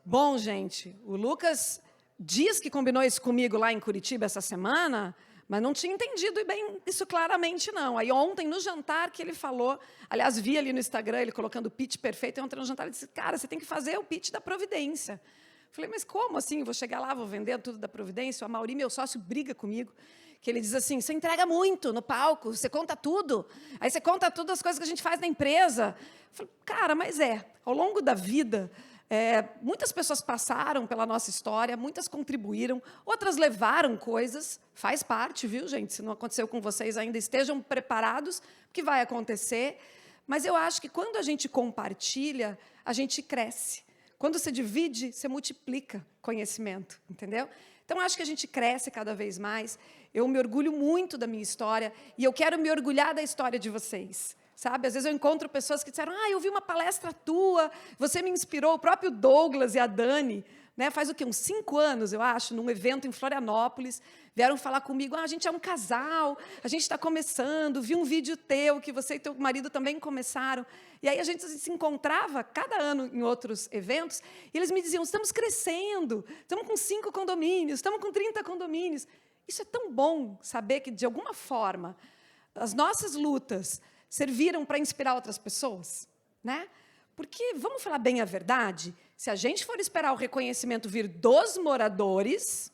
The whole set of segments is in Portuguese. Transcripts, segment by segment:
Bom, gente, o Lucas diz que combinou isso comigo lá em Curitiba essa semana, mas não tinha entendido bem isso claramente, não. Aí ontem, no jantar, que ele falou, aliás, vi ali no Instagram ele colocando o pitch perfeito, e ontem no jantar ele disse, cara, você tem que fazer o pitch da Providência. Falei, mas como assim? Vou chegar lá, vou vender tudo da Providência? O Amaury, meu sócio, briga comigo, que ele diz assim, você entrega muito no palco, você conta tudo, aí você conta tudo as coisas que a gente faz na empresa. Falei, cara, mas ao longo da vida, muitas pessoas passaram pela nossa história, muitas contribuíram, outras levaram coisas, faz parte, viu, gente? Se não aconteceu com vocês ainda, estejam preparados, porque vai acontecer. Mas eu acho que quando a gente compartilha, a gente cresce. Quando você divide, você multiplica conhecimento, entendeu? Então, acho que a gente cresce cada vez mais. Eu me orgulho muito da minha história e eu quero me orgulhar da história de vocês. Sabe? Às vezes eu encontro pessoas que disseram, eu vi uma palestra tua, você me inspirou, o próprio Douglas e a Dani, né, faz o quê? Uns 5 anos, eu acho, num evento em Florianópolis, vieram falar comigo, a gente é um casal, a gente está começando, vi um vídeo teu, que você e teu marido também começaram. E aí a gente se encontrava cada ano em outros eventos, e eles me diziam, estamos crescendo, estamos com 5 condomínios, estamos com 30 condomínios. Isso é tão bom saber que, de alguma forma, as nossas lutas serviram para inspirar outras pessoas, né? Porque, vamos falar bem a verdade, se a gente for esperar o reconhecimento vir dos moradores,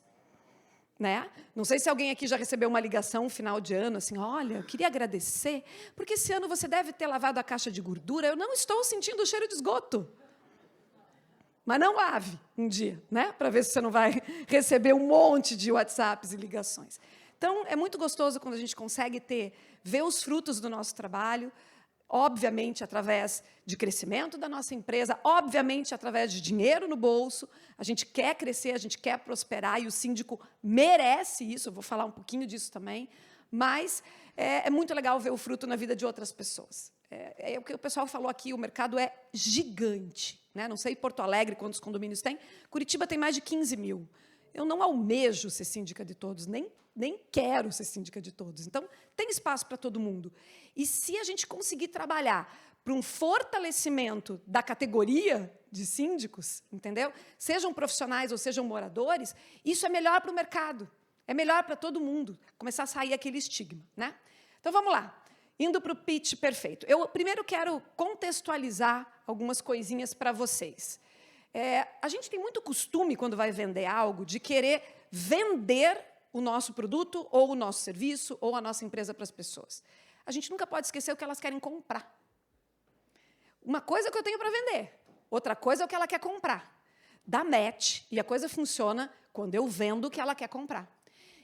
né? Não sei se alguém aqui já recebeu uma ligação no final de ano, assim, olha, eu queria agradecer, porque esse ano você deve ter lavado a caixa de gordura, eu não estou sentindo o cheiro de esgoto. Mas não lave um dia, né? Para ver se você não vai receber um monte de WhatsApps e ligações. Então, é muito gostoso quando a gente consegue ver os frutos do nosso trabalho, obviamente, através de crescimento da nossa empresa, obviamente, através de dinheiro no bolso. A gente quer crescer, a gente quer prosperar, e o síndico merece isso, eu vou falar um pouquinho disso também, mas é muito legal ver o fruto na vida de outras pessoas. É o que o pessoal falou aqui, o mercado é gigante, né? Não sei Porto Alegre quantos condomínios tem, Curitiba tem mais de 15 mil. Eu não almejo ser síndica de todos, nem quero ser síndica de todos. Então, tem espaço para todo mundo. E se a gente conseguir trabalhar para um fortalecimento da categoria de síndicos, entendeu? Sejam profissionais ou sejam moradores, isso é melhor para o mercado, é melhor para todo mundo, começar a sair aquele estigma, né? Então, vamos lá. Indo para o pitch perfeito. Eu primeiro quero contextualizar algumas coisinhas para vocês. A gente tem muito costume, quando vai vender algo, de querer vender o nosso produto, ou o nosso serviço, ou a nossa empresa para as pessoas. A gente nunca pode esquecer o que elas querem comprar. Uma coisa é o que eu tenho para vender, outra coisa é o que ela quer comprar. Dá match, e a coisa funciona quando eu vendo o que ela quer comprar.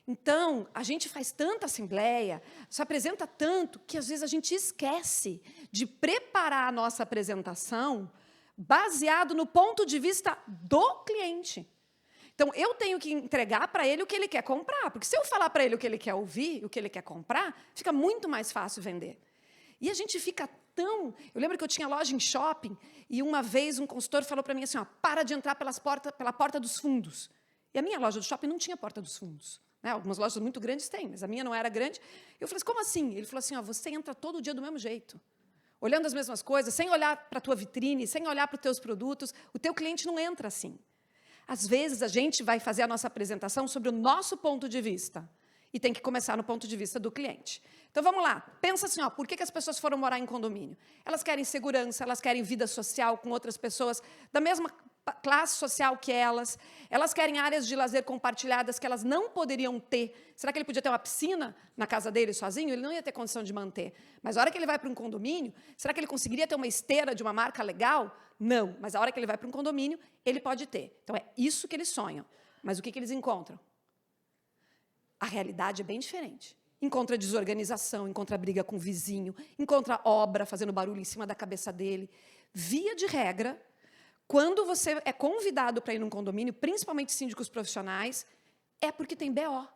Então, a gente faz tanta assembleia, se apresenta tanto, que às vezes a gente esquece de preparar a nossa apresentação baseado no ponto de vista do cliente. Então, eu tenho que entregar para ele o que ele quer comprar, porque se eu falar para ele o que ele quer ouvir, o que ele quer comprar, fica muito mais fácil vender. E a gente fica tão... Eu lembro que eu tinha loja em shopping, e uma vez um consultor falou para mim assim, para de entrar pela porta dos fundos. E a minha loja do shopping não tinha porta dos fundos. Né? Algumas lojas muito grandes têm, mas a minha não era grande. Eu falei assim, como assim? Ele falou assim, você entra todo dia do mesmo jeito, olhando as mesmas coisas, sem olhar para a tua vitrine, sem olhar para os teus produtos, o teu cliente não entra assim. Às vezes, a gente vai fazer a nossa apresentação sobre o nosso ponto de vista, e tem que começar no ponto de vista do cliente. Então, vamos lá. Pensa assim, por que as pessoas foram morar em condomínio? Elas querem segurança, elas querem vida social com outras pessoas da mesma classe social que elas querem áreas de lazer compartilhadas que elas não poderiam ter. Será que ele podia ter uma piscina na casa dele sozinho? Ele não ia ter condição de manter. Mas a hora que ele vai para um condomínio, será que ele conseguiria ter uma esteira de uma marca legal? Não. Mas a hora que ele vai para um condomínio, ele pode ter. Então, é isso que eles sonham. Mas o que eles encontram? A realidade é bem diferente. Encontra desorganização, encontra briga com o vizinho, encontra obra fazendo barulho em cima da cabeça dele. Via de regra, quando você é convidado para ir num condomínio, principalmente síndicos profissionais, é porque tem BO.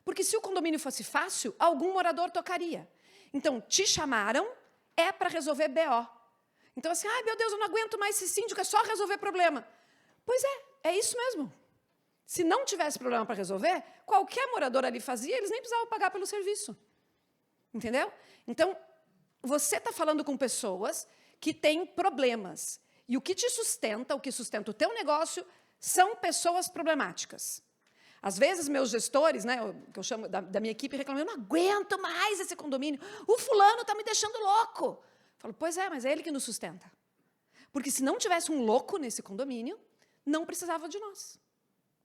Porque se o condomínio fosse fácil, algum morador tocaria. Então, te chamaram, é para resolver BO. Então, assim, meu Deus, eu não aguento mais esse síndico, é só resolver problema. Pois é isso mesmo. Se não tivesse problema para resolver, qualquer morador ali fazia, eles nem precisavam pagar pelo serviço. Entendeu? Então, você está falando com pessoas que têm problemas. E o que te sustenta, o que sustenta o teu negócio, são pessoas problemáticas. Às vezes, meus gestores, né, que eu chamo da minha equipe, reclamam, eu não aguento mais esse condomínio, o fulano está me deixando louco. Eu falo, pois é, mas é ele que nos sustenta. Porque se não tivesse um louco nesse condomínio, não precisava de nós.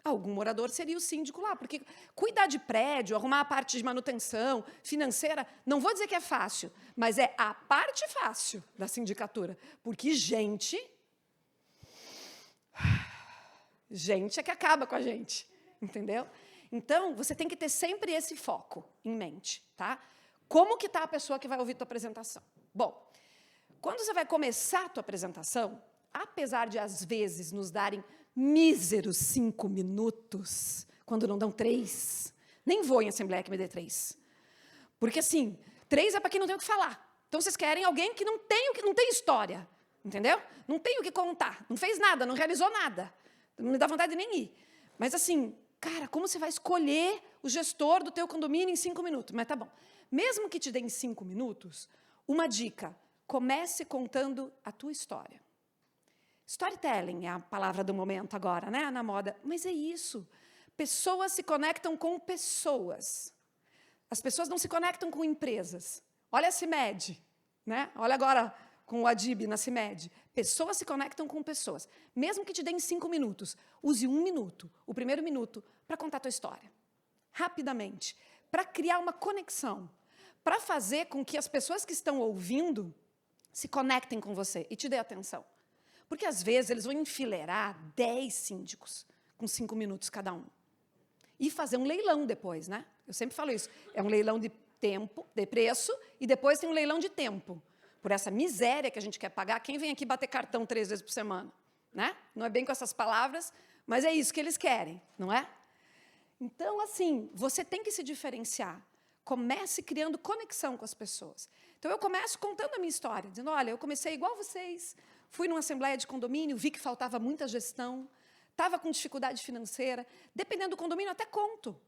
Algum morador seria o síndico lá, porque cuidar de prédio, arrumar a parte de manutenção financeira, não vou dizer que é fácil, mas é a parte fácil da sindicatura, porque gente é que acaba com a gente, entendeu? Então, você tem que ter sempre esse foco em mente, tá? Como que está a pessoa que vai ouvir tua apresentação? Bom, quando você vai começar a tua apresentação, apesar de, às vezes, nos darem míseros 5 minutos, quando não dão 3. Nem vou em assembleia que me dê 3. Porque, assim, 3 é para quem não tem o que falar. Então, vocês querem alguém que não tem história, entendeu? Não tem o que contar, não fez nada, não realizou nada. Não me dá vontade de nem ir. Mas, assim, cara, como você vai escolher o gestor do teu condomínio em 5 minutos? Mas tá bom. Mesmo que te deem 5 minutos, uma dica, comece contando a tua história. Storytelling é a palavra do momento agora, né, na moda. Mas é isso. Pessoas se conectam com pessoas. As pessoas não se conectam com empresas. Olha a CIMED, né? Olha agora com o Adib na CIMED. Pessoas se conectam com pessoas. Mesmo que te deem 5 minutos, use 1 minuto, o primeiro minuto, para contar a tua história. Rapidamente. Para criar uma conexão. Para fazer com que as pessoas que estão ouvindo se conectem com você e te dê atenção. Porque, às vezes, eles vão enfileirar 10 síndicos com 5 minutos cada um. E fazer um leilão depois, né? Eu sempre falo isso. É um leilão de tempo, de preço, e depois tem um leilão de tempo. Por essa miséria que a gente quer pagar, quem vem aqui bater cartão 3 vezes por semana? Né? Não é bem com essas palavras, mas é isso que eles querem, não é? Então, assim, você tem que se diferenciar. Comece criando conexão com as pessoas. Então, eu começo contando a minha história, dizendo, olha, eu comecei igual vocês, fui numa assembleia de condomínio, vi que faltava muita gestão, estava com dificuldade financeira, dependendo do condomínio, até conto.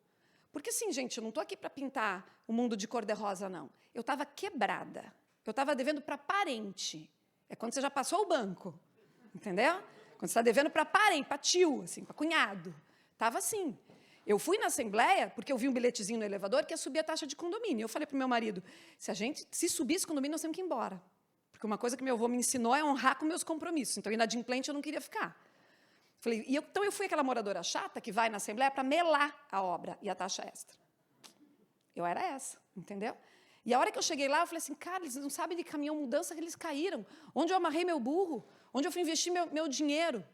Porque, assim, gente, eu não estou aqui para pintar o mundo de cor-de-rosa, não. Eu estava quebrada. Eu estava devendo para parente. É quando você já passou o banco, entendeu? Quando você está devendo para parente, para tio, assim, para cunhado. Estava assim. Eu fui na assembleia porque eu vi um bilhetezinho no elevador que ia subir a taxa de condomínio. Eu falei para o meu marido, se subir esse condomínio, nós temos que ir embora. Porque uma coisa que meu avô me ensinou é honrar com meus compromissos. Então, inadimplente, eu não queria ficar. Falei, então, eu fui aquela moradora chata que vai na assembleia para melar a obra e a taxa extra. Eu era essa, entendeu? E a hora que eu cheguei lá, eu falei assim, cara, eles não sabem de caminhão mudança que eles caíram. Onde eu amarrei meu burro? Onde eu fui investir meu dinheiro?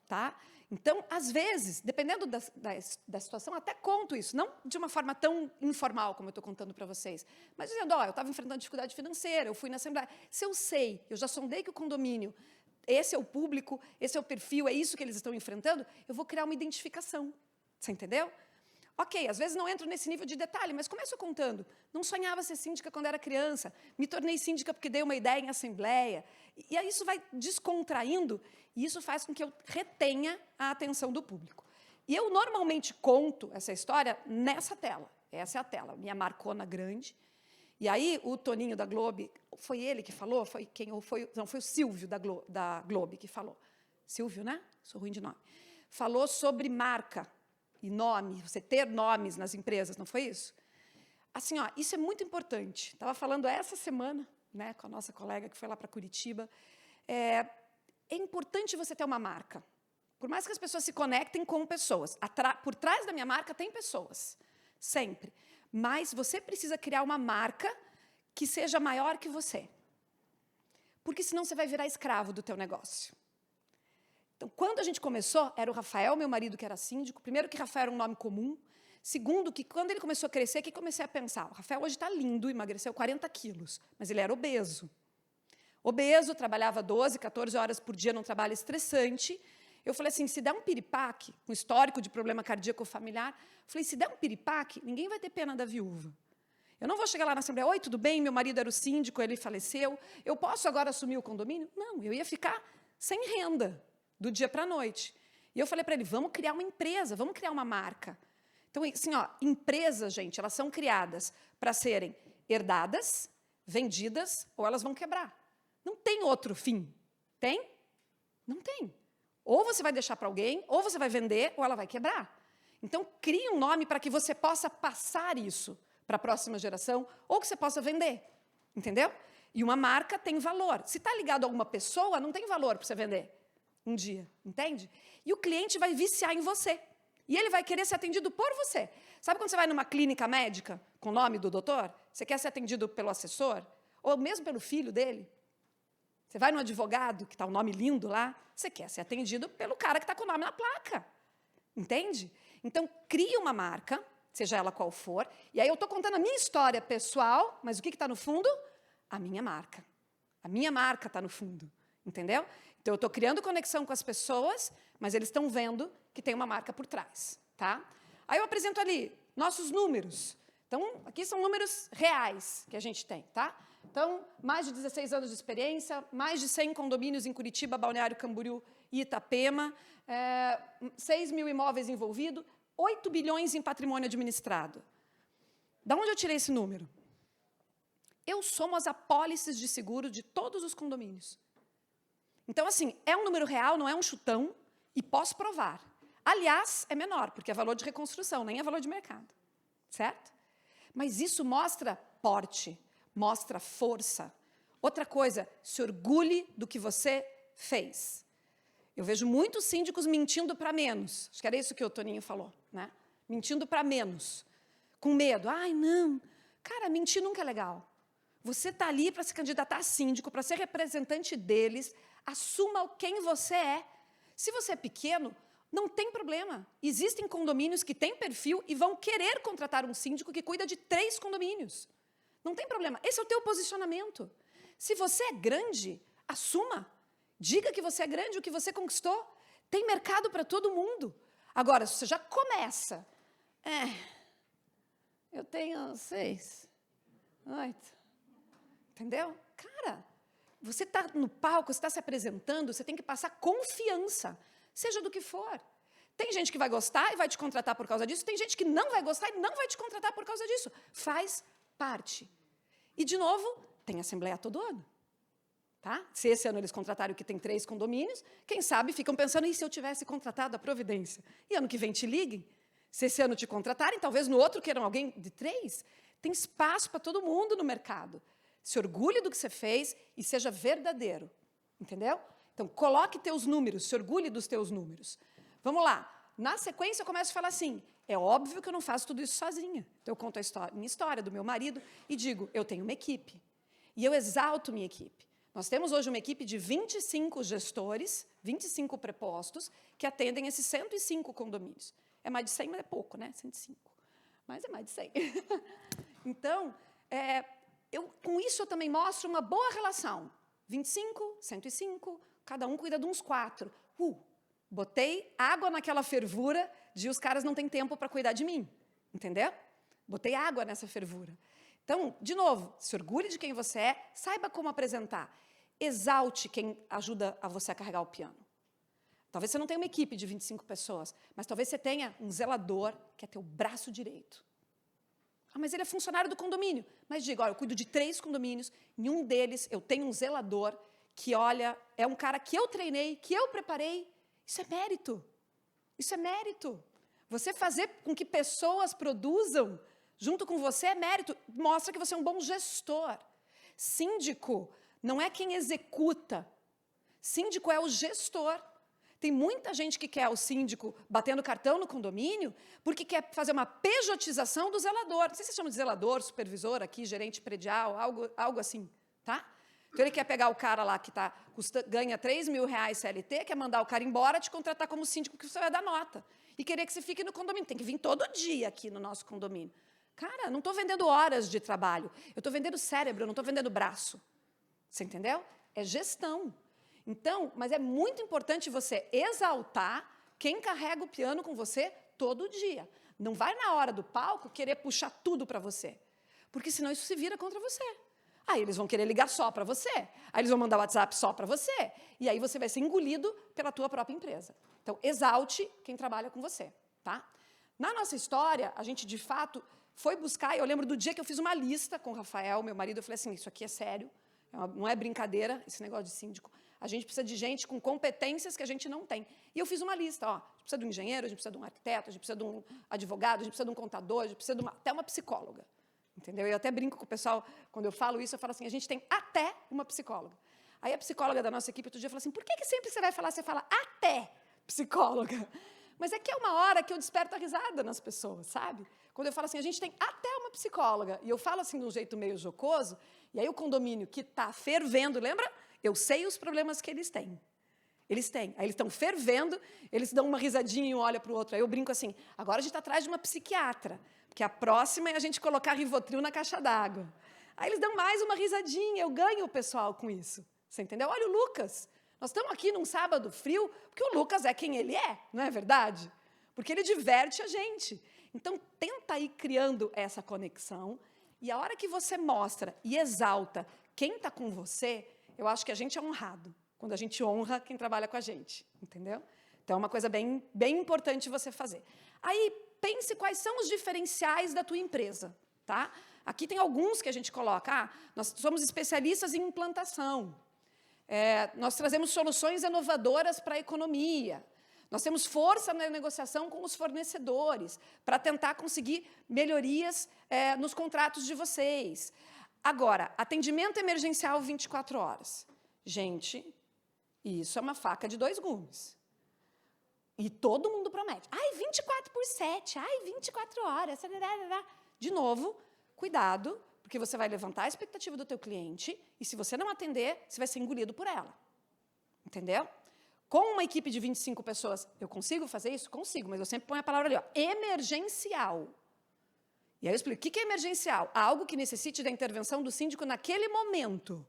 Tá? Então, às vezes, dependendo da situação, até conto isso. Não de uma forma tão informal como eu estou contando para vocês. Mas dizendo, ó, eu estava enfrentando dificuldade financeira, eu fui na assembleia. Se eu sei, eu já sondei que o condomínio, esse é o público, esse é o perfil, é isso que eles estão enfrentando, eu vou criar uma identificação. Você entendeu? Ok, às vezes não entro nesse nível de detalhe, mas começo contando. Não sonhava ser síndica quando era criança, me tornei síndica porque dei uma ideia em assembleia. E aí isso vai descontraindo, e isso faz com que eu retenha a atenção do público. E eu normalmente conto essa história nessa tela. Essa é a tela, minha marcona grande. E aí o Toninho da Globo, foi ele que falou? Não, foi o Silvio da Globo que falou. Silvio, né? Sou ruim de nome. Falou sobre marca. E nome, você ter nomes nas empresas, não foi isso? Assim, ó, isso é muito importante. Estava falando essa semana, né, com a nossa colega que foi lá para Curitiba. É importante você ter uma marca. Por mais que as pessoas se conectem com pessoas. Por trás da minha marca tem pessoas, sempre. Mas você precisa criar uma marca que seja maior que você. Porque senão você vai virar escravo do teu negócio. Então, quando a gente começou, era o Rafael, meu marido, que era síndico. Primeiro, que Rafael era um nome comum. Segundo, que quando ele começou a crescer, que comecei a pensar, o Rafael hoje está lindo, emagreceu 40 quilos, mas ele era obeso. Obeso, trabalhava 12, 14 horas por dia num trabalho estressante. Eu falei assim, se der um piripaque, um histórico de problema cardíaco familiar, falei, se der um piripaque, ninguém vai ter pena da viúva. Eu não vou chegar lá na assembleia, oi, tudo bem? Meu marido era o síndico, ele faleceu, eu posso agora assumir o condomínio? Não, eu ia ficar sem renda. Do dia para a noite. E eu falei para ele, vamos criar uma empresa, vamos criar uma marca. Então, assim, ó, empresas, gente, elas são criadas para serem herdadas, vendidas, ou elas vão quebrar. Não tem outro fim. Tem? Não tem. Ou você vai deixar para alguém, ou você vai vender, ou ela vai quebrar. Então, crie um nome para que você possa passar isso para a próxima geração, ou que você possa vender. Entendeu? E uma marca tem valor. Se está ligado a alguma pessoa, não tem valor para você vender um dia. Entende? E o cliente vai viciar em você. E ele vai querer ser atendido por você. Sabe quando você vai numa clínica médica, com o nome do doutor? Você quer ser atendido pelo assessor? Ou mesmo pelo filho dele? Você vai no advogado, que está o nome lindo lá, você quer ser atendido pelo cara que está com o nome na placa. Entende? Então, crie uma marca, seja ela qual for, e aí eu estou contando a minha história pessoal, mas o que está no fundo? A minha marca. A minha marca está no fundo. Entendeu? Então, eu estou criando conexão com as pessoas, mas eles estão vendo que tem uma marca por trás. Tá? Aí eu apresento ali nossos números. Então, aqui são números reais que a gente tem. Tá? Então, mais de 16 anos de experiência, mais de 100 condomínios em Curitiba, Balneário Camboriú e Itapema, 6 mil imóveis envolvidos, 8 bilhões em patrimônio administrado. Da onde eu tirei esse número? Eu somo as apólices de seguro de todos os condomínios. Então, assim, é um número real, não é um chutão, e posso provar. Aliás, é menor, porque é valor de reconstrução, nem é valor de mercado. Certo? Mas isso mostra porte, mostra força. Outra coisa, se orgulhe do que você fez. Eu vejo muitos síndicos mentindo para menos. Acho que era isso que o Toninho falou, né? Mentindo para menos. Com medo. Ai, não. Cara, mentir nunca é legal. Você está ali para se candidatar a síndico, para ser representante deles. Assuma quem você é. Se você é pequeno, não tem problema. Existem condomínios que têm perfil e vão querer contratar um síndico que cuida de 3 condomínios. Não tem problema. Esse é o teu posicionamento. Se você é grande, assuma. Diga que você é grande, o que você conquistou. Tem mercado para todo mundo. Agora, se você já começa... eu tenho 6, 8. Entendeu? Cara, você está no palco, você está se apresentando, você tem que passar confiança, seja do que for. Tem gente que vai gostar e vai te contratar por causa disso, tem gente que não vai gostar e não vai te contratar por causa disso. Faz parte. E, de novo, tem assembleia todo ano. Tá? Se esse ano eles contrataram que tem 3 condomínios, quem sabe ficam pensando, e se eu tivesse contratado a Providência? E ano que vem te liguem. Se esse ano te contratarem, talvez no outro queiram alguém de 3. Tem espaço para todo mundo no mercado. Se orgulhe do que você fez e seja verdadeiro. Entendeu? Então, coloque teus números, se orgulhe dos teus números. Vamos lá. Na sequência, eu começo a falar assim, é óbvio que eu não faço tudo isso sozinha. Então, eu conto a minha história do meu marido e digo, eu tenho uma equipe. E eu exalto minha equipe. Nós temos hoje uma equipe de 25 gestores, 25 prepostos, que atendem esses 105 condomínios. É mais de 100, mas é pouco, né? 105. Mas é mais de 100. Então, com isso eu também mostro uma boa relação. 25, 105, cada um cuida de uns 4. Botei água naquela fervura de os caras não têm tempo para cuidar de mim. Entendeu? Botei água nessa fervura. Então, de novo, se orgulhe de quem você é, saiba como apresentar. Exalte quem ajuda a você a carregar o piano. Talvez você não tenha uma equipe de 25 pessoas, mas talvez você tenha um zelador que é teu braço direito. Mas ele é funcionário do condomínio. Mas diga, olha, eu cuido de 3 condomínios, em um deles eu tenho um zelador que, olha, é um cara que eu treinei, que eu preparei. Isso é mérito. Isso é mérito. Você fazer com que pessoas produzam junto com você é mérito. Mostra que você é um bom gestor. Síndico não é quem executa. Síndico é o gestor. Tem muita gente que quer o síndico batendo cartão no condomínio porque quer fazer uma pejotização do zelador. Não sei se vocês chamam de zelador, supervisor aqui, gerente predial, algo assim, tá? Então, ele quer pegar o cara lá que ganha 3 mil reais CLT, quer mandar o cara embora, te contratar como síndico que você vai dar nota. E querer que você fique no condomínio. Tem que vir todo dia aqui no nosso condomínio. Cara, não estou vendendo horas de trabalho. Eu estou vendendo cérebro, eu não estou vendendo braço. Você entendeu? É gestão. Então, mas é muito importante você exaltar quem carrega o piano com você todo dia. Não vai na hora do palco querer puxar tudo para você. Porque senão isso se vira contra você. Aí eles vão querer ligar só para você. Aí eles vão mandar WhatsApp só para você. E aí você vai ser engolido pela tua própria empresa. Então, exalte quem trabalha com você. Tá? Na nossa história, a gente, de fato, foi buscar... Eu lembro do dia que eu fiz uma lista com o Rafael, meu marido. Eu falei assim, isso aqui é sério. Não é brincadeira, esse negócio de síndico. A gente precisa de gente com competências que a gente não tem. E eu fiz uma lista, ó, a gente precisa de um engenheiro, a gente precisa de um arquiteto, a gente precisa de um advogado, a gente precisa de um contador, a gente precisa de até uma psicóloga. Entendeu? Eu até brinco com o pessoal, quando eu falo isso, eu falo assim, a gente tem até uma psicóloga. Aí a psicóloga da nossa equipe outro dia falou assim, por que sempre você vai falar, você fala até psicóloga? Mas é que é uma hora que eu desperto a risada nas pessoas, sabe? Quando eu falo assim, a gente tem até uma psicóloga, e eu falo assim de um jeito meio jocoso, e aí o condomínio que está fervendo, lembra? Eu sei os problemas que eles têm. Eles têm. Aí eles estão fervendo, eles dão uma risadinha e um olha para o outro. Aí eu brinco assim, agora a gente está atrás de uma psiquiatra, porque a próxima é a gente colocar Rivotril na caixa d'água. Aí eles dão mais uma risadinha, eu ganho o pessoal com isso. Você entendeu? Olha o Lucas. Nós estamos aqui num sábado frio, porque o Lucas é quem ele é, não é verdade? Porque ele diverte a gente. Então, tenta ir criando essa conexão, e a hora que você mostra e exalta quem está com você, eu acho que a gente é honrado, quando a gente honra quem trabalha com a gente, entendeu? Então, é uma coisa bem importante você fazer. Aí, pense quais são os diferenciais da tua empresa, tá? Aqui tem alguns que a gente coloca. Nós somos especialistas em implantação. Nós trazemos soluções inovadoras para a economia. Nós temos força na negociação com os fornecedores para tentar conseguir melhorias nos contratos de vocês. Agora, atendimento emergencial 24 horas. Gente, isso é uma faca de 2 gumes. E todo mundo promete. 24/7, 24 horas. De novo, cuidado, porque você vai levantar a expectativa do teu cliente e, se você não atender, você vai ser engolido por ela. Entendeu? Com uma equipe de 25 pessoas, eu consigo fazer isso? Consigo, mas eu sempre ponho a palavra ali, ó, emergencial. E aí eu explico, o que é emergencial? Algo que necessite da intervenção do síndico naquele momento.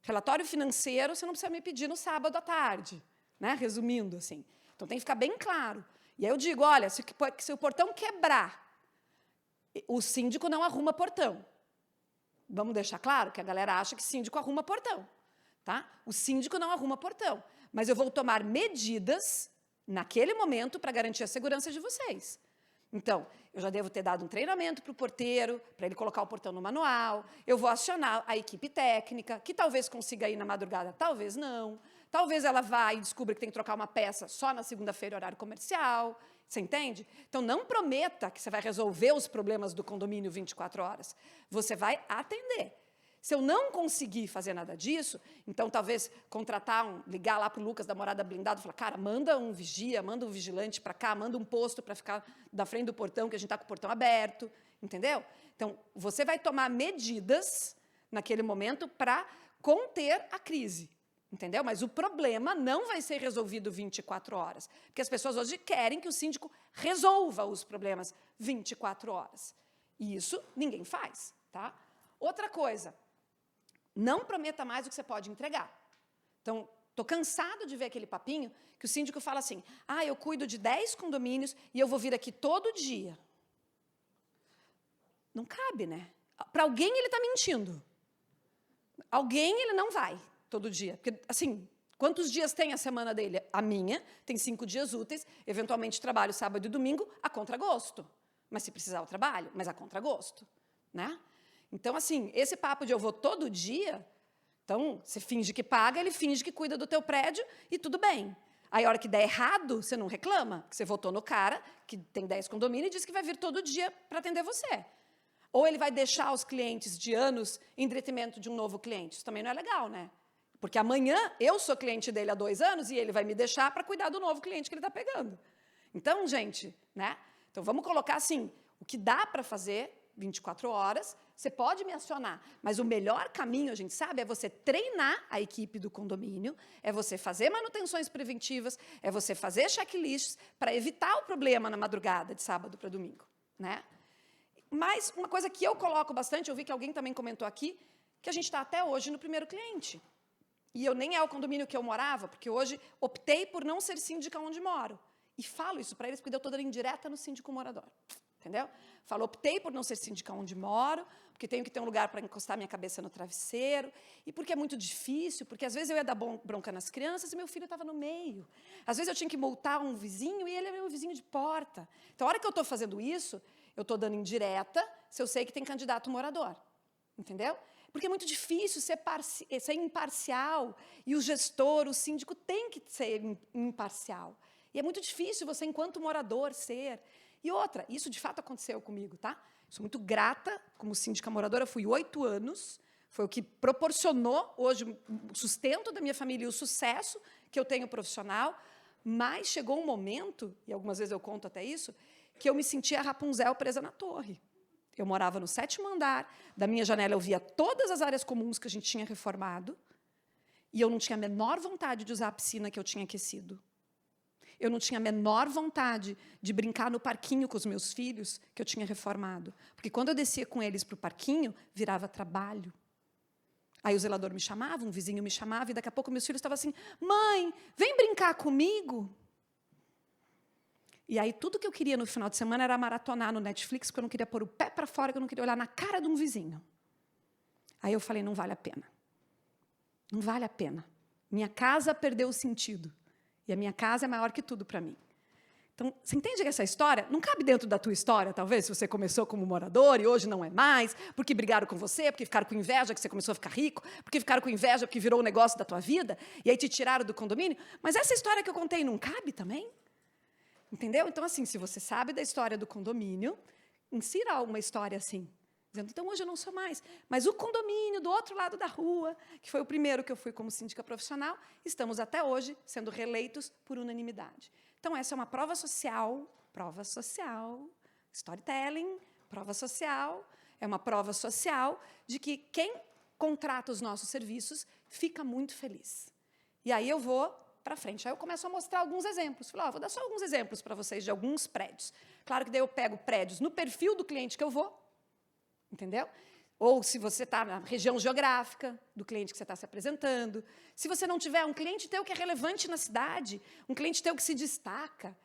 Relatório financeiro, você não precisa me pedir no sábado à tarde, né? Resumindo, assim. Então, tem que ficar bem claro. E aí eu digo, olha, se o portão quebrar, o síndico não arruma portão. Vamos deixar claro que a galera acha que síndico arruma portão. Tá? O síndico não arruma portão. Mas eu vou tomar medidas, naquele momento, para garantir a segurança de vocês. Então, eu já devo ter dado um treinamento para o porteiro, para ele colocar o portão no manual. Eu vou acionar a equipe técnica, que talvez consiga ir na madrugada, talvez não. Talvez ela vá e descubra que tem que trocar uma peça só na segunda-feira, horário comercial. Você entende? Então, não prometa que você vai resolver os problemas do condomínio 24 horas. Você vai atender. Se eu não conseguir fazer nada disso, então talvez ligar lá para o Lucas da Morada Blindada e falar, cara, manda um vigia, manda um vigilante para cá, manda um posto para ficar da frente do portão, que a gente está com o portão aberto, entendeu? Então, você vai tomar medidas naquele momento para conter a crise, entendeu? Mas o problema não vai ser resolvido 24 horas, porque as pessoas hoje querem que o síndico resolva os problemas 24 horas. E isso ninguém faz, tá? Outra coisa, não prometa mais do que você pode entregar. Então, estou cansado de ver aquele papinho que o síndico fala assim, eu cuido de 10 condomínios e eu vou vir aqui todo dia. Não cabe, né? Para alguém ele está mentindo. Alguém ele não vai todo dia. Porque, assim, quantos dias tem a semana dele? A minha tem 5 dias úteis, eventualmente trabalho sábado e domingo a contragosto. Mas se precisar eu trabalho, mas a contragosto, né? Então, assim, esse papo de eu vou todo dia, então, você finge que paga, ele finge que cuida do teu prédio e tudo bem. Aí, a hora que der errado, você não reclama, que você votou no cara, que tem 10 condomínios, e diz que vai vir todo dia para atender você. Ou ele vai deixar os clientes de anos em detrimento de um novo cliente. Isso também não é legal, né? Porque amanhã eu sou cliente dele há 2 anos e ele vai me deixar para cuidar do novo cliente que ele está pegando. Então, gente, né? Então, vamos colocar assim, o que dá para fazer 24 horas, você pode me acionar, mas o melhor caminho, a gente sabe, é você treinar a equipe do condomínio, é você fazer manutenções preventivas, é você fazer checklists para evitar o problema na madrugada de sábado para domingo, né? Mas uma coisa que eu coloco bastante, eu vi que alguém também comentou aqui, que a gente está até hoje no primeiro cliente. E eu nem é o condomínio que eu morava, porque hoje optei por não ser síndica onde moro. E falo isso para eles, porque eu estou dando indireta no síndico morador. Entendeu? Falo, optei por não ser síndica onde moro, porque tenho que ter um lugar para encostar minha cabeça no travesseiro, e porque é muito difícil, porque às vezes eu ia dar bronca nas crianças e meu filho estava no meio. Às vezes eu tinha que multar um vizinho e ele é meu vizinho de porta. Então, a hora que eu estou fazendo isso, eu estou dando indireta se eu sei que tem candidato morador. Entendeu? Porque é muito difícil ser imparcial, e o gestor, o síndico, tem que ser imparcial. E é muito difícil você, enquanto morador, ser. E outra, isso de fato aconteceu comigo, tá? Sou muito grata como síndica moradora, fui 8 anos, foi o que proporcionou hoje o sustento da minha família e o sucesso que eu tenho profissional, mas chegou um momento, e algumas vezes eu conto até isso, que eu me sentia Rapunzel presa na torre. Eu morava no 7º andar, da minha janela eu via todas as áreas comuns que a gente tinha reformado, e eu não tinha a menor vontade de usar a piscina que eu tinha aquecido. Eu não tinha a menor vontade de brincar no parquinho com os meus filhos, que eu tinha reformado. Porque quando eu descia com eles para o parquinho, virava trabalho. Aí o zelador me chamava, um vizinho me chamava, e daqui a pouco meus filhos estavam assim, mãe, vem brincar comigo. E aí tudo que eu queria no final de semana era maratonar no Netflix, porque eu não queria pôr o pé para fora, que eu não queria olhar na cara de um vizinho. Aí eu falei, não vale a pena. Não vale a pena. Minha casa perdeu o sentido. E a minha casa é maior que tudo para mim. Então, você entende que essa história não cabe dentro da tua história, talvez, se você começou como morador e hoje não é mais, porque brigaram com você, porque ficaram com inveja que você começou a ficar rico, porque ficaram com inveja porque virou o negócio da tua vida, e aí te tiraram do condomínio. Mas essa história que eu contei não cabe também? Entendeu? Então, assim, se você sabe da história do condomínio, insira uma história assim. Dizendo, então, hoje eu não sou mais. Mas o condomínio do outro lado da rua, que foi o primeiro que eu fui como síndica profissional, estamos até hoje sendo reeleitos por unanimidade. Então, essa é uma prova social, storytelling, prova social, é uma prova social de que quem contrata os nossos serviços fica muito feliz. E aí eu vou para frente. Aí eu começo a mostrar alguns exemplos. Falei, vou dar só alguns exemplos para vocês de alguns prédios. Claro que daí eu pego prédios no perfil do cliente que eu vou, entendeu? Ou se você está na região geográfica do cliente que você está se apresentando. Se você não tiver um cliente teu que é relevante na cidade, um cliente teu que se destaca.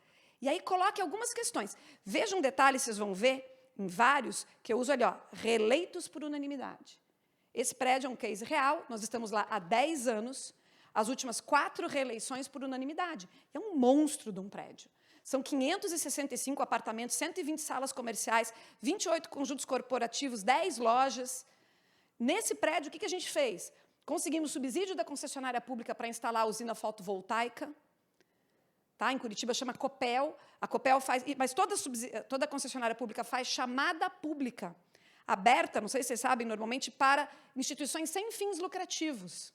E aí coloque algumas questões. Veja um detalhe, vocês vão ver, em vários, que eu uso ali, reeleitos por unanimidade. Esse prédio é um case real, nós estamos lá há 10 anos, as últimas 4 reeleições por unanimidade. É um monstro de um prédio. São 565 apartamentos, 120 salas comerciais, 28 conjuntos corporativos, 10 lojas. Nesse prédio, o que a gente fez? Conseguimos subsídio da concessionária pública para instalar a usina fotovoltaica. Tá? Em Curitiba chama Copel. A Copel faz, mas toda concessionária pública faz chamada pública, aberta, não sei se vocês sabem, normalmente para instituições sem fins lucrativos.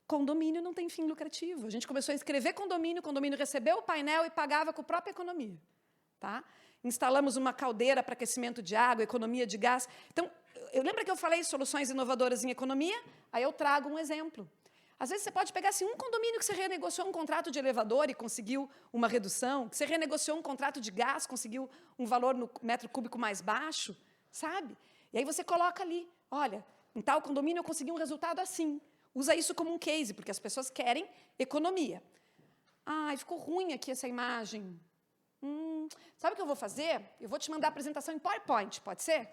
Condomínio não tem fim lucrativo. A gente começou a inscrever condomínio, o condomínio recebeu o painel e pagava com a própria economia. Tá? Instalamos uma caldeira para aquecimento de água, economia de gás. Então, eu lembro que eu falei soluções inovadoras em economia, aí eu trago um exemplo. Às vezes você pode pegar assim, um condomínio que você renegociou um contrato de elevador e conseguiu uma redução, que você renegociou um contrato de gás, conseguiu um valor no metro cúbico mais baixo, sabe? E aí você coloca ali, olha, em tal condomínio eu consegui um resultado assim. Usa isso como um case, porque as pessoas querem economia. Ficou ruim aqui essa imagem. Sabe o que eu vou fazer? Eu vou te mandar a apresentação em PowerPoint, pode ser?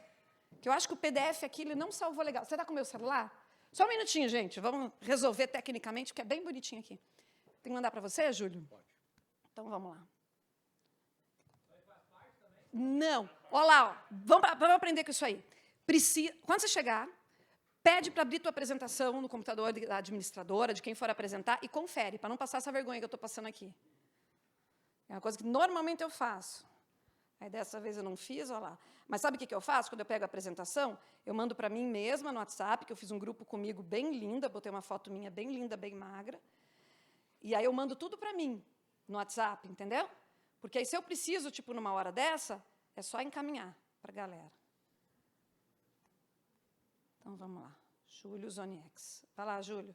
Que eu acho que o PDF aqui ele não salvou legal. Você está com o meu celular? Só um minutinho, gente. Vamos resolver tecnicamente, porque é bem bonitinho aqui. Tem que mandar para você, Júlio? Pode. Então, vamos lá. Não. Olha lá, vamos aprender com isso aí. Quando você chegar, pede para abrir tua apresentação no computador da administradora, de quem for apresentar, e confere, para não passar essa vergonha que eu estou passando aqui. É uma coisa que normalmente eu faço. Aí, dessa vez, eu não fiz, olha lá. Mas sabe o que eu faço quando eu pego a apresentação? Eu mando para mim mesma no WhatsApp, que eu fiz um grupo comigo bem linda, botei uma foto minha bem linda, bem magra. E aí eu mando tudo para mim no WhatsApp, entendeu? Porque aí, se eu preciso, tipo, numa hora dessa, é só encaminhar para a galera. Então, vamos lá. Júlio Zoniex. Vai lá, Júlio.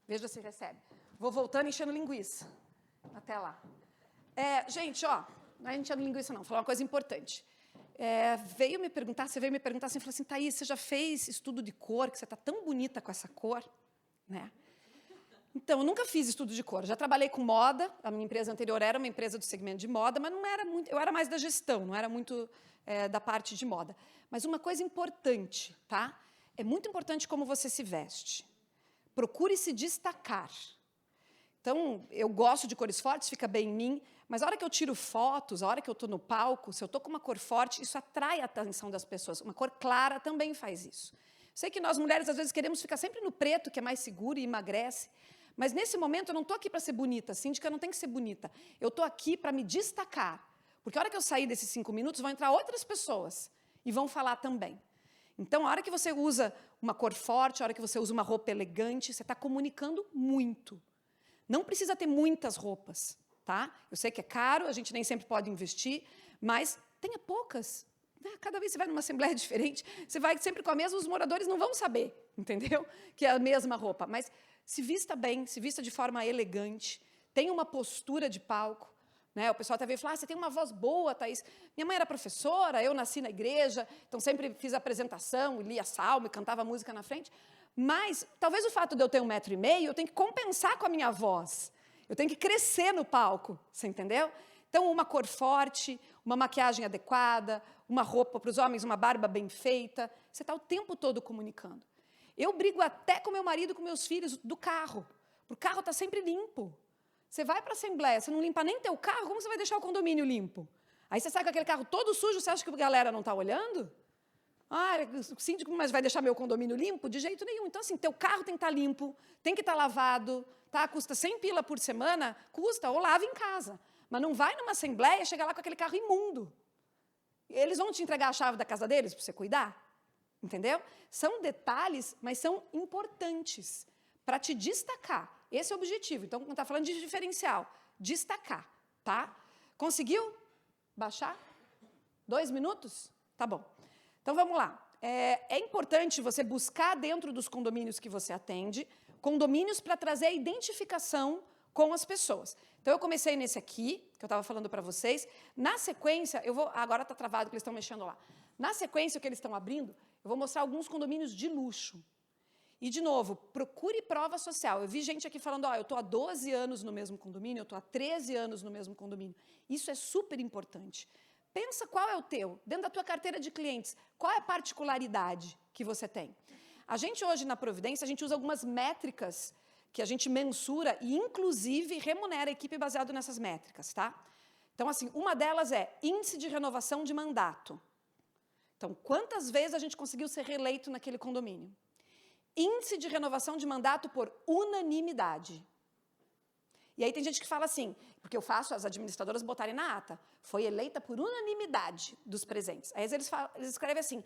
Veja se recebe. Vou voltando enchendo linguiça. Até lá. Gente, não é enchendo linguiça, não. Vou falar uma coisa importante. Você veio me perguntar assim, falou assim, Thaís, você já fez estudo de cor, que você está tão bonita com essa cor? Né? Então, eu nunca fiz estudo de cor. Já trabalhei com moda, a minha empresa anterior era uma empresa do segmento de moda, mas não era muito, eu era mais da gestão, não era muito da parte de moda. Mas uma coisa importante, tá? É muito importante como você se veste. Procure se destacar. Então, eu gosto de cores fortes, fica bem em mim, mas a hora que eu tiro fotos, a hora que eu estou no palco, se eu estou com uma cor forte, isso atrai a atenção das pessoas. Uma cor clara também faz isso. Sei que nós, mulheres, às vezes queremos ficar sempre no preto, que é mais seguro e emagrece. Mas, nesse momento, eu não estou aqui para ser bonita. Síndica não tem que ser bonita. Eu estou aqui para me destacar. Porque a hora que eu sair desses 5 minutos, vão entrar outras pessoas e vão falar também. Então, a hora que você usa uma cor forte, a hora que você usa uma roupa elegante, você está comunicando muito. Não precisa ter muitas roupas, tá? Eu sei que é caro, a gente nem sempre pode investir, mas tenha poucas. Cada vez que você vai numa assembleia diferente, você vai sempre com a mesma, os moradores não vão saber, entendeu? Que é a mesma roupa. Mas se vista bem, se vista de forma elegante, tenha uma postura de palco. Né? O pessoal até veio falar, você tem uma voz boa, Thaís. Minha mãe era professora, eu nasci na igreja, então sempre fiz apresentação, lia salmo e cantava música na frente. Mas talvez o fato de eu ter 1,5 m, eu tenho que compensar com a minha voz. Eu tenho que crescer no palco, você entendeu? Então, uma cor forte, uma maquiagem adequada, uma roupa para os homens, uma barba bem feita. Você está o tempo todo comunicando. Eu brigo até com meu marido, com meus filhos, do carro. O carro está sempre limpo. Você vai para a assembleia, você não limpa nem teu carro, como você vai deixar o condomínio limpo? Aí você sai com aquele carro todo sujo, você acha que a galera não está olhando? Ah, o síndico, mas vai deixar meu condomínio limpo? De jeito nenhum. Então, assim, teu carro tem que estar limpo, tem que estar lavado, tá? Custa 100 pila por semana, custa, ou lava em casa. Mas não vai numa assembleia e chegar lá com aquele carro imundo. Eles vão te entregar a chave da casa deles para você cuidar? Entendeu? São detalhes, mas são importantes para te destacar. Esse é o objetivo. Então, quando está falando de diferencial, destacar, tá? Conseguiu baixar? 2 minutos? Tá bom. Então, vamos lá. É importante você buscar dentro dos condomínios que você atende, condomínios para trazer a identificação com as pessoas. Então, eu comecei nesse aqui, que eu estava falando para vocês. Na sequência, eu vou... Agora está travado, que eles estão mexendo lá. Na sequência, o que eles estão abrindo, eu vou mostrar alguns condomínios de luxo. E, de novo, procure prova social. Eu vi gente aqui falando, eu estou há 12 anos no mesmo condomínio, eu estou há 13 anos no mesmo condomínio. Isso é super importante. Pensa qual é o teu, dentro da tua carteira de clientes, qual é a particularidade que você tem. A gente hoje, na Providência, a gente usa algumas métricas que a gente mensura e, inclusive, remunera a equipe baseado nessas métricas, tá? Então, assim, uma delas é índice de renovação de mandato. Então, quantas vezes a gente conseguiu ser reeleito naquele condomínio? Índice de renovação de mandato por unanimidade. E aí tem gente que fala assim, porque eu faço as administradoras botarem na ata, foi eleita por unanimidade dos presentes. Aí eles escrevem assim,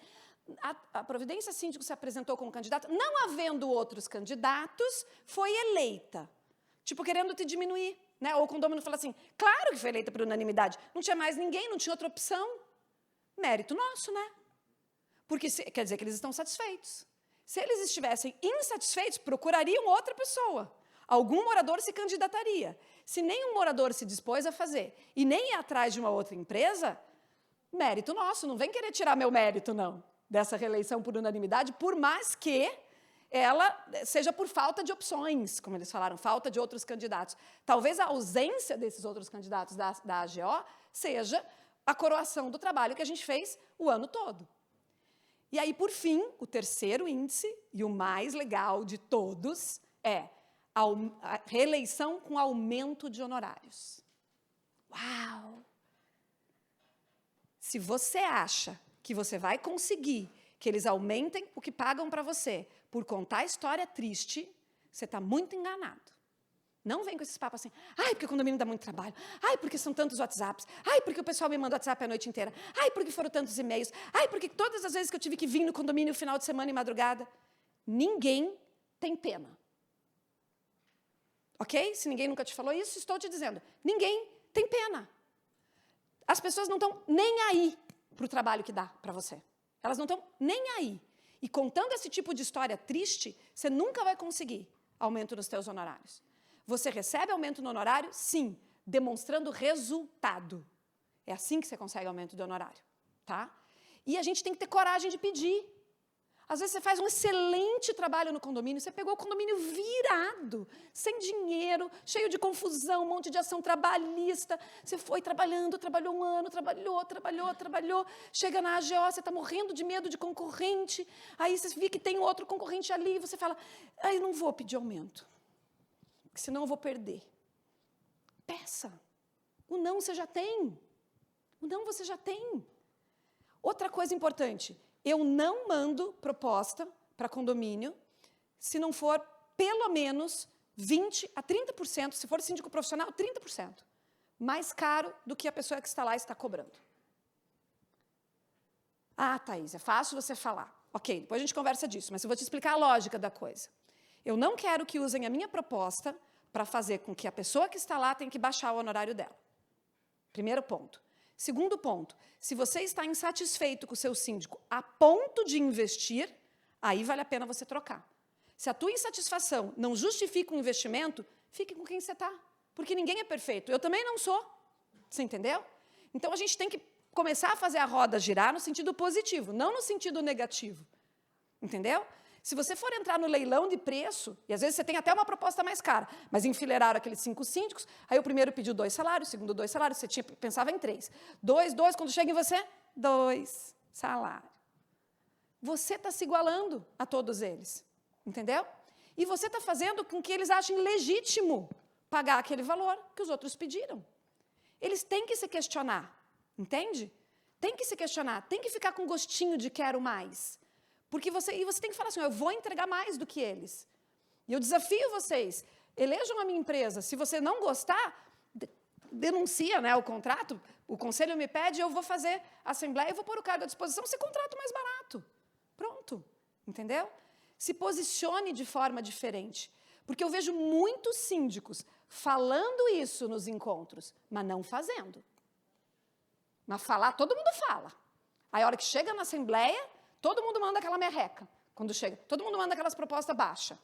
a Providência Síndico se apresentou como candidato, não havendo outros candidatos, foi eleita. Tipo, querendo te diminuir. Né? Ou o condomínio fala assim, claro que foi eleita por unanimidade, não tinha mais ninguém, não tinha outra opção. Mérito nosso, né? Porque quer dizer que eles estão satisfeitos. Se eles estivessem insatisfeitos, procurariam outra pessoa. Algum morador se candidataria. Se nenhum morador se dispôs a fazer e nem ir atrás de uma outra empresa, mérito nosso, não vem querer tirar meu mérito, não, dessa reeleição por unanimidade, por mais que ela seja por falta de opções, como eles falaram, falta de outros candidatos. Talvez a ausência desses outros candidatos da AGO seja a coroação do trabalho que a gente fez o ano todo. E aí, por fim, o terceiro índice, e o mais legal de todos, é a reeleição com aumento de honorários. Uau! Se você acha que você vai conseguir que eles aumentem o que pagam para você por contar história triste, você está muito enganado. Não vem com esses papos assim, ai, porque o condomínio dá muito trabalho, ai, porque são tantos WhatsApps, ai, porque o pessoal me manda WhatsApp a noite inteira, ai, porque foram tantos e-mails, ai, porque todas as vezes que eu tive que vir no condomínio no final de semana e madrugada. Ninguém tem pena. Ok? Se ninguém nunca te falou isso, estou te dizendo, ninguém tem pena. As pessoas não estão nem aí para o trabalho que dá para você. Elas não estão nem aí. E contando esse tipo de história triste, você nunca vai conseguir aumento nos teus honorários. Você recebe aumento no honorário? Sim, demonstrando resultado. É assim que você consegue aumento de honorário, tá? E a gente tem que ter coragem de pedir. Às vezes você faz um excelente trabalho no condomínio, você pegou o condomínio virado, sem dinheiro, cheio de confusão, um monte de ação trabalhista, você foi trabalhando, trabalhou um ano, trabalhou, chega na AGO, você está morrendo de medo de concorrente, aí você vê que tem outro concorrente ali, e você fala, eu não vou pedir aumento. Porque senão eu vou perder. Peça. O não você já tem. O não você já tem. Outra coisa importante, eu não mando proposta para condomínio se não for pelo menos 20% a 30%, se for síndico profissional, 30%, mais caro do que a pessoa que está lá está cobrando. Ah, Thaís, é fácil você falar. Ok, depois a gente conversa disso, mas eu vou te explicar a lógica da coisa. Eu não quero que usem a minha proposta para fazer com que a pessoa que está lá tenha que baixar o honorário dela. Primeiro ponto. Segundo ponto, se você está insatisfeito com o seu síndico a ponto de investir, aí vale a pena você trocar. Se a tua insatisfação não justifica um investimento, fique com quem você está, porque ninguém é perfeito. Eu também não sou, você entendeu? Então, a gente tem que começar a fazer a roda girar no sentido positivo, não no sentido negativo, entendeu? Se você for entrar no leilão de preço, e às vezes você tem até uma proposta mais cara, mas enfileiraram aqueles 5 síndicos, aí o primeiro pediu 2 salários, o segundo 2 salários, você pensava em 3. 2, quando chega em você, 2 salários. Você está se igualando a todos eles, entendeu? E você está fazendo com que eles achem legítimo pagar aquele valor que os outros pediram. Eles têm que se questionar, entende? Tem que se questionar, tem que ficar com gostinho de quero mais. Porque você tem que falar assim, eu vou entregar mais do que eles. E eu desafio vocês, elejam a minha empresa. Se você não gostar, denuncia, né, o contrato, o conselho me pede, eu vou fazer a assembleia, eu vou pôr o cargo à disposição, você contrata o mais barato. Pronto, entendeu? Se posicione de forma diferente. Porque eu vejo muitos síndicos falando isso nos encontros, mas não fazendo. Mas falar, todo mundo fala. Aí a hora que chega na assembleia, todo mundo manda aquela merreca, quando chega. Todo mundo manda aquelas propostas baixas,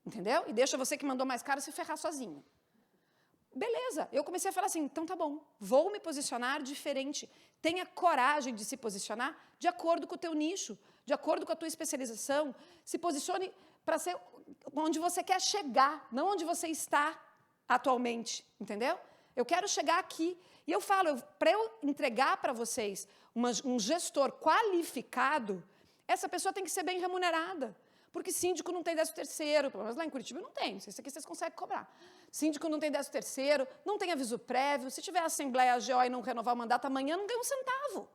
entendeu? E deixa você que mandou mais caro se ferrar sozinho. Beleza, eu comecei a falar assim, então tá bom, vou me posicionar diferente. Tenha coragem de se posicionar de acordo com o teu nicho, de acordo com a tua especialização. Se posicione para ser onde você quer chegar, não onde você está atualmente, entendeu? Eu quero chegar aqui. E eu falo, para eu entregar para vocês um gestor qualificado, essa pessoa tem que ser bem remunerada. Porque síndico não tem 13º, pelo menos lá em Curitiba não tem, não sei se aqui vocês conseguem cobrar. Síndico não tem 13º, não tem aviso prévio, se tiver assembleia AGO e não renovar o mandato amanhã, não ganha um centavo.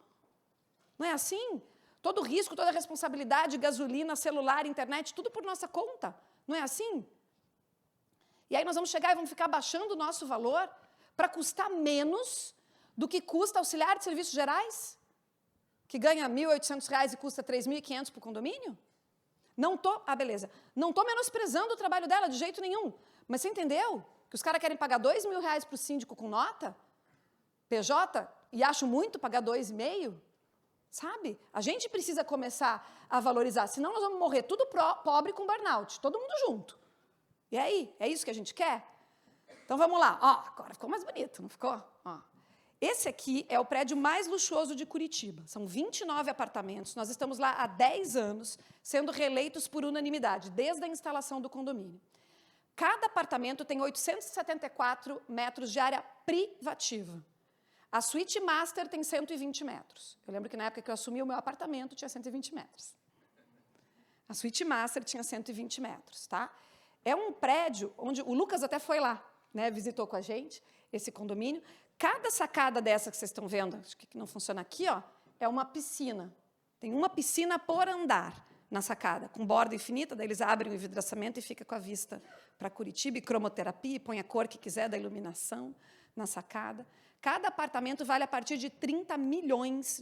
Não é assim? Todo o risco, toda a responsabilidade, gasolina, celular, internet, tudo por nossa conta. Não é assim? E aí nós vamos chegar e vamos ficar baixando o nosso valor para custar menos do que custa auxiliar de serviços gerais, que ganha R$ 1.800 e custa R$ 3.500 para o condomínio? Não estou, beleza, não estou menosprezando o trabalho dela de jeito nenhum, mas você entendeu que os caras querem pagar R$ 2.000 para o síndico com nota, PJ, e acham muito pagar 2,5? Sabe? A gente precisa começar a valorizar, senão nós vamos morrer tudo pobre com burnout, todo mundo junto. E aí, é isso que a gente quer? Então, vamos lá. Ó, agora ficou mais bonito, não ficou? Ó. Esse aqui é o prédio mais luxuoso de Curitiba. São 29 apartamentos. Nós estamos lá há 10 anos, sendo reeleitos por unanimidade, desde a instalação do condomínio. Cada apartamento tem 874 metros de área privativa. A suíte master tem 120 metros. Eu lembro que na época que eu assumi o meu apartamento, tinha 120 metros. A suíte master tinha 120 metros, tá? É um prédio onde o Lucas até foi lá, né, visitou com a gente esse condomínio. Cada sacada dessa que vocês estão vendo, acho que não funciona aqui, ó, é uma piscina. Tem uma piscina por andar na sacada, com borda infinita, daí eles abrem o envidraçamento e fica com a vista para Curitiba, e cromoterapia, e põe a cor que quiser da iluminação na sacada. Cada apartamento vale a partir de R$30 milhões.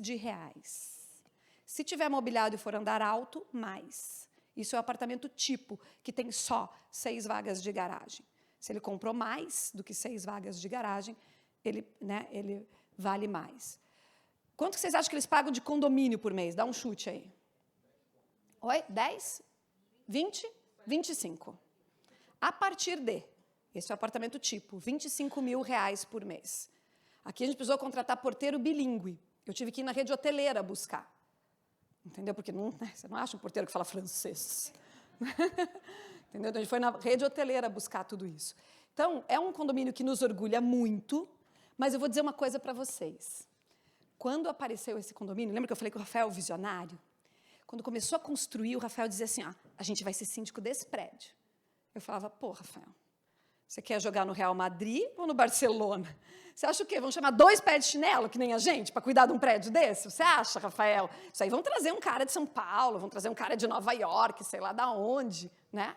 Se tiver mobiliado e for andar alto, mais. Isso é o apartamento tipo, que tem só 6 vagas de garagem. Se ele comprou mais do que 6 vagas de garagem, ele vale mais. Quanto que vocês acham que eles pagam de condomínio por mês? Dá um chute aí. Oi? 10? 20? 25. A partir de, esse é o apartamento tipo, R$25 mil por mês. Aqui a gente precisou contratar porteiro bilíngue. Eu tive que ir na rede hoteleira buscar. Entendeu? Porque não, você não acha um porteiro que fala francês. Entendeu? Então, a gente foi na rede hoteleira buscar tudo isso. Então, é um condomínio que nos orgulha muito, mas eu vou dizer uma coisa para vocês. Quando apareceu esse condomínio, lembra que eu falei que o Rafael é o visionário? Quando começou a construir, o Rafael dizia assim, a gente vai ser síndico desse prédio. Eu falava, pô, Rafael, Você quer jogar no Real Madrid ou no Barcelona? Você acha o quê? Vão chamar 2 pés de chinelo, que nem a gente, para cuidar de um prédio desse? Você acha, Rafael? Isso aí vão trazer um cara de São Paulo, vão trazer um cara de Nova York, sei lá da onde, né?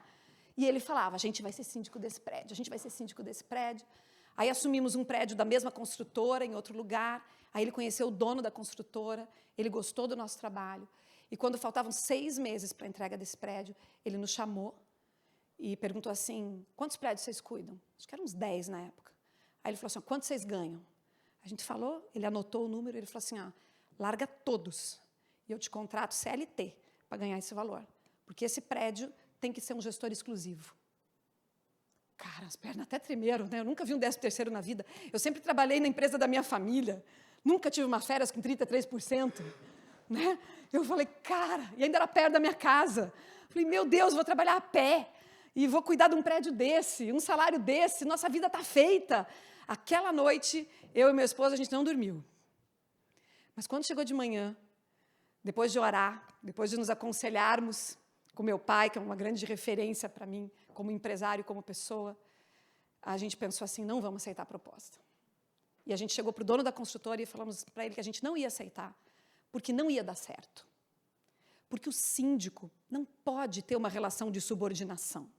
E ele falava, a gente vai ser síndico desse prédio, a gente vai ser síndico desse prédio. Aí assumimos um prédio da mesma construtora em outro lugar, aí ele conheceu o dono da construtora, ele gostou do nosso trabalho. E quando faltavam 6 meses para a entrega desse prédio, ele nos chamou e perguntou assim, quantos prédios vocês cuidam? Acho que eram uns 10 na época. Aí ele falou assim, quanto vocês ganham? A gente falou, ele anotou o número, ele falou assim, larga todos, e eu te contrato CLT para ganhar esse valor, porque esse prédio tem que ser um gestor exclusivo. Cara, as pernas até tremeram, né? Eu nunca vi um 13º na vida. Eu sempre trabalhei na empresa da minha família, nunca tive uma férias com 33%. Né? Eu falei, cara, e ainda era perto da minha casa. Falei, meu Deus, vou trabalhar a pé e vou cuidar de um prédio desse, um salário desse, nossa vida está feita. Aquela noite, eu e meu esposo, a gente não dormiu. Mas quando chegou de manhã, depois de orar, depois de nos aconselharmos com meu pai, que é uma grande referência para mim, como empresário, como pessoa, a gente pensou assim, não vamos aceitar a proposta. E a gente chegou para o dono da construtora e falamos para ele que a gente não ia aceitar, porque não ia dar certo. Porque o síndico não pode ter uma relação de subordinação.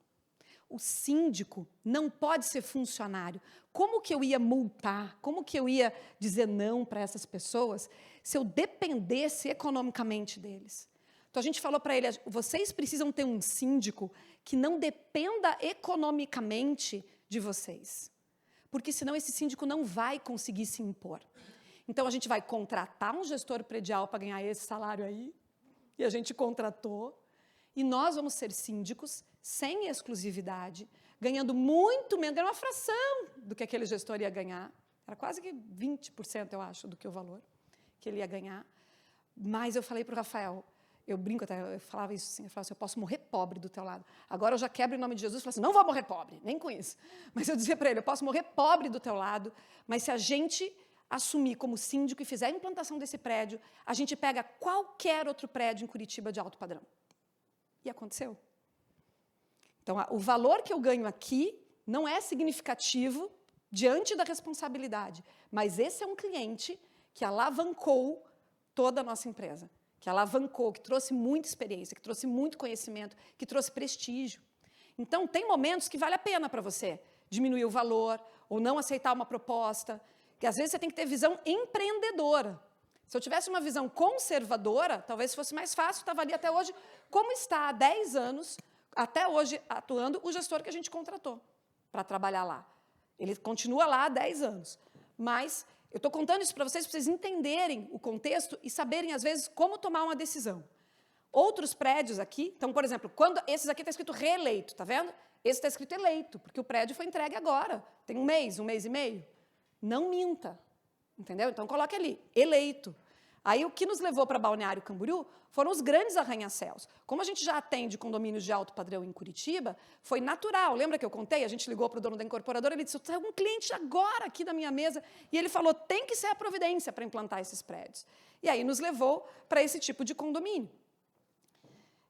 O síndico não pode ser funcionário. Como que eu ia multar? Como que eu ia dizer não para essas pessoas se eu dependesse economicamente deles? Então, a gente falou para ele, vocês precisam ter um síndico que não dependa economicamente de vocês. Porque, senão, esse síndico não vai conseguir se impor. Então, a gente vai contratar um gestor predial para ganhar esse salário aí, e a gente contratou, e nós vamos ser síndicos sem exclusividade, ganhando muito menos, era uma fração do que aquele gestor ia ganhar, era quase que 20%, eu acho, do que o valor que ele ia ganhar. Mas eu falei para o Rafael, eu brinco até, eu falava isso assim, eu falava assim, eu posso morrer pobre do teu lado. Agora eu já quebro em nome de Jesus e falo assim, não vou morrer pobre, nem com isso. Mas eu dizia para ele, eu posso morrer pobre do teu lado, mas se a gente assumir como síndico e fizer a implantação desse prédio, a gente pega qualquer outro prédio em Curitiba de alto padrão. E aconteceu. Então, o valor que eu ganho aqui não é significativo diante da responsabilidade, mas esse é um cliente que alavancou toda a nossa empresa, que alavancou, que trouxe muita experiência, que trouxe muito conhecimento, que trouxe prestígio. Então, tem momentos que vale a pena para você diminuir o valor ou não aceitar uma proposta, que às vezes você tem que ter visão empreendedora. Se eu tivesse uma visão conservadora, talvez fosse mais fácil, estava ali até hoje, como está há 10 anos, até hoje atuando o gestor que a gente contratou para trabalhar lá. Ele continua lá há 10 anos. Mas eu estou contando isso para vocês entenderem o contexto e saberem, às vezes, como tomar uma decisão. Outros prédios aqui, então, por exemplo, quando esses aqui está escrito reeleito, está vendo? Esse está escrito eleito, porque o prédio foi entregue agora, tem um mês e meio. Não minta, entendeu? Então, coloque ali, eleito. Aí, o que nos levou para Balneário Camboriú foram os grandes arranha-céus. Como a gente já atende condomínios de alto padrão em Curitiba, foi natural. Lembra que eu contei? A gente ligou para o dono da incorporadora, ele disse, tem um cliente agora aqui da minha mesa, e ele falou, tem que ser a providência para implantar esses prédios. E aí, nos levou para esse tipo de condomínio.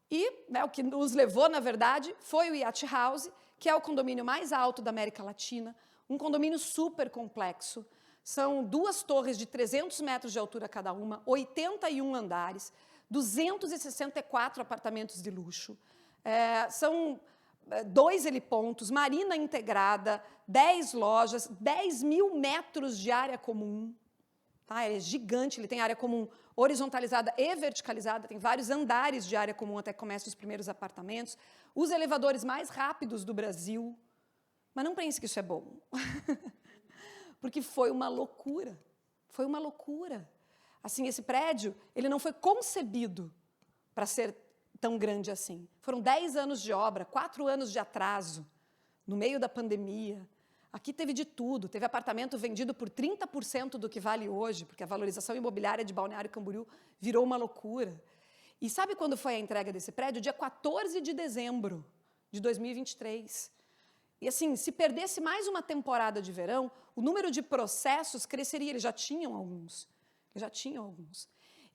E o que nos levou, na verdade, foi o Yacht House, que é o condomínio mais alto da América Latina, um condomínio super complexo. São 2 torres de 300 metros de altura cada uma, 81 andares, 264 apartamentos de luxo, são 2 helipontos, marina integrada, 10 lojas, 10 mil metros de área comum. Tá? É gigante, ele tem área comum horizontalizada e verticalizada, tem vários andares de área comum até que começam os primeiros apartamentos, os elevadores mais rápidos do Brasil. Mas não pense que isso é bom. Porque foi uma loucura. Foi uma loucura. Assim, esse prédio, ele não foi concebido para ser tão grande assim. Foram 10 anos de obra, 4 anos de atraso, no meio da pandemia. Aqui teve de tudo. Teve apartamento vendido por 30% do que vale hoje, porque a valorização imobiliária de Balneário Camboriú virou uma loucura. E sabe quando foi a entrega desse prédio? Dia 14 de dezembro de 2023. E assim, se perdesse mais uma temporada de verão, o número de processos cresceria. Eles já tinham alguns.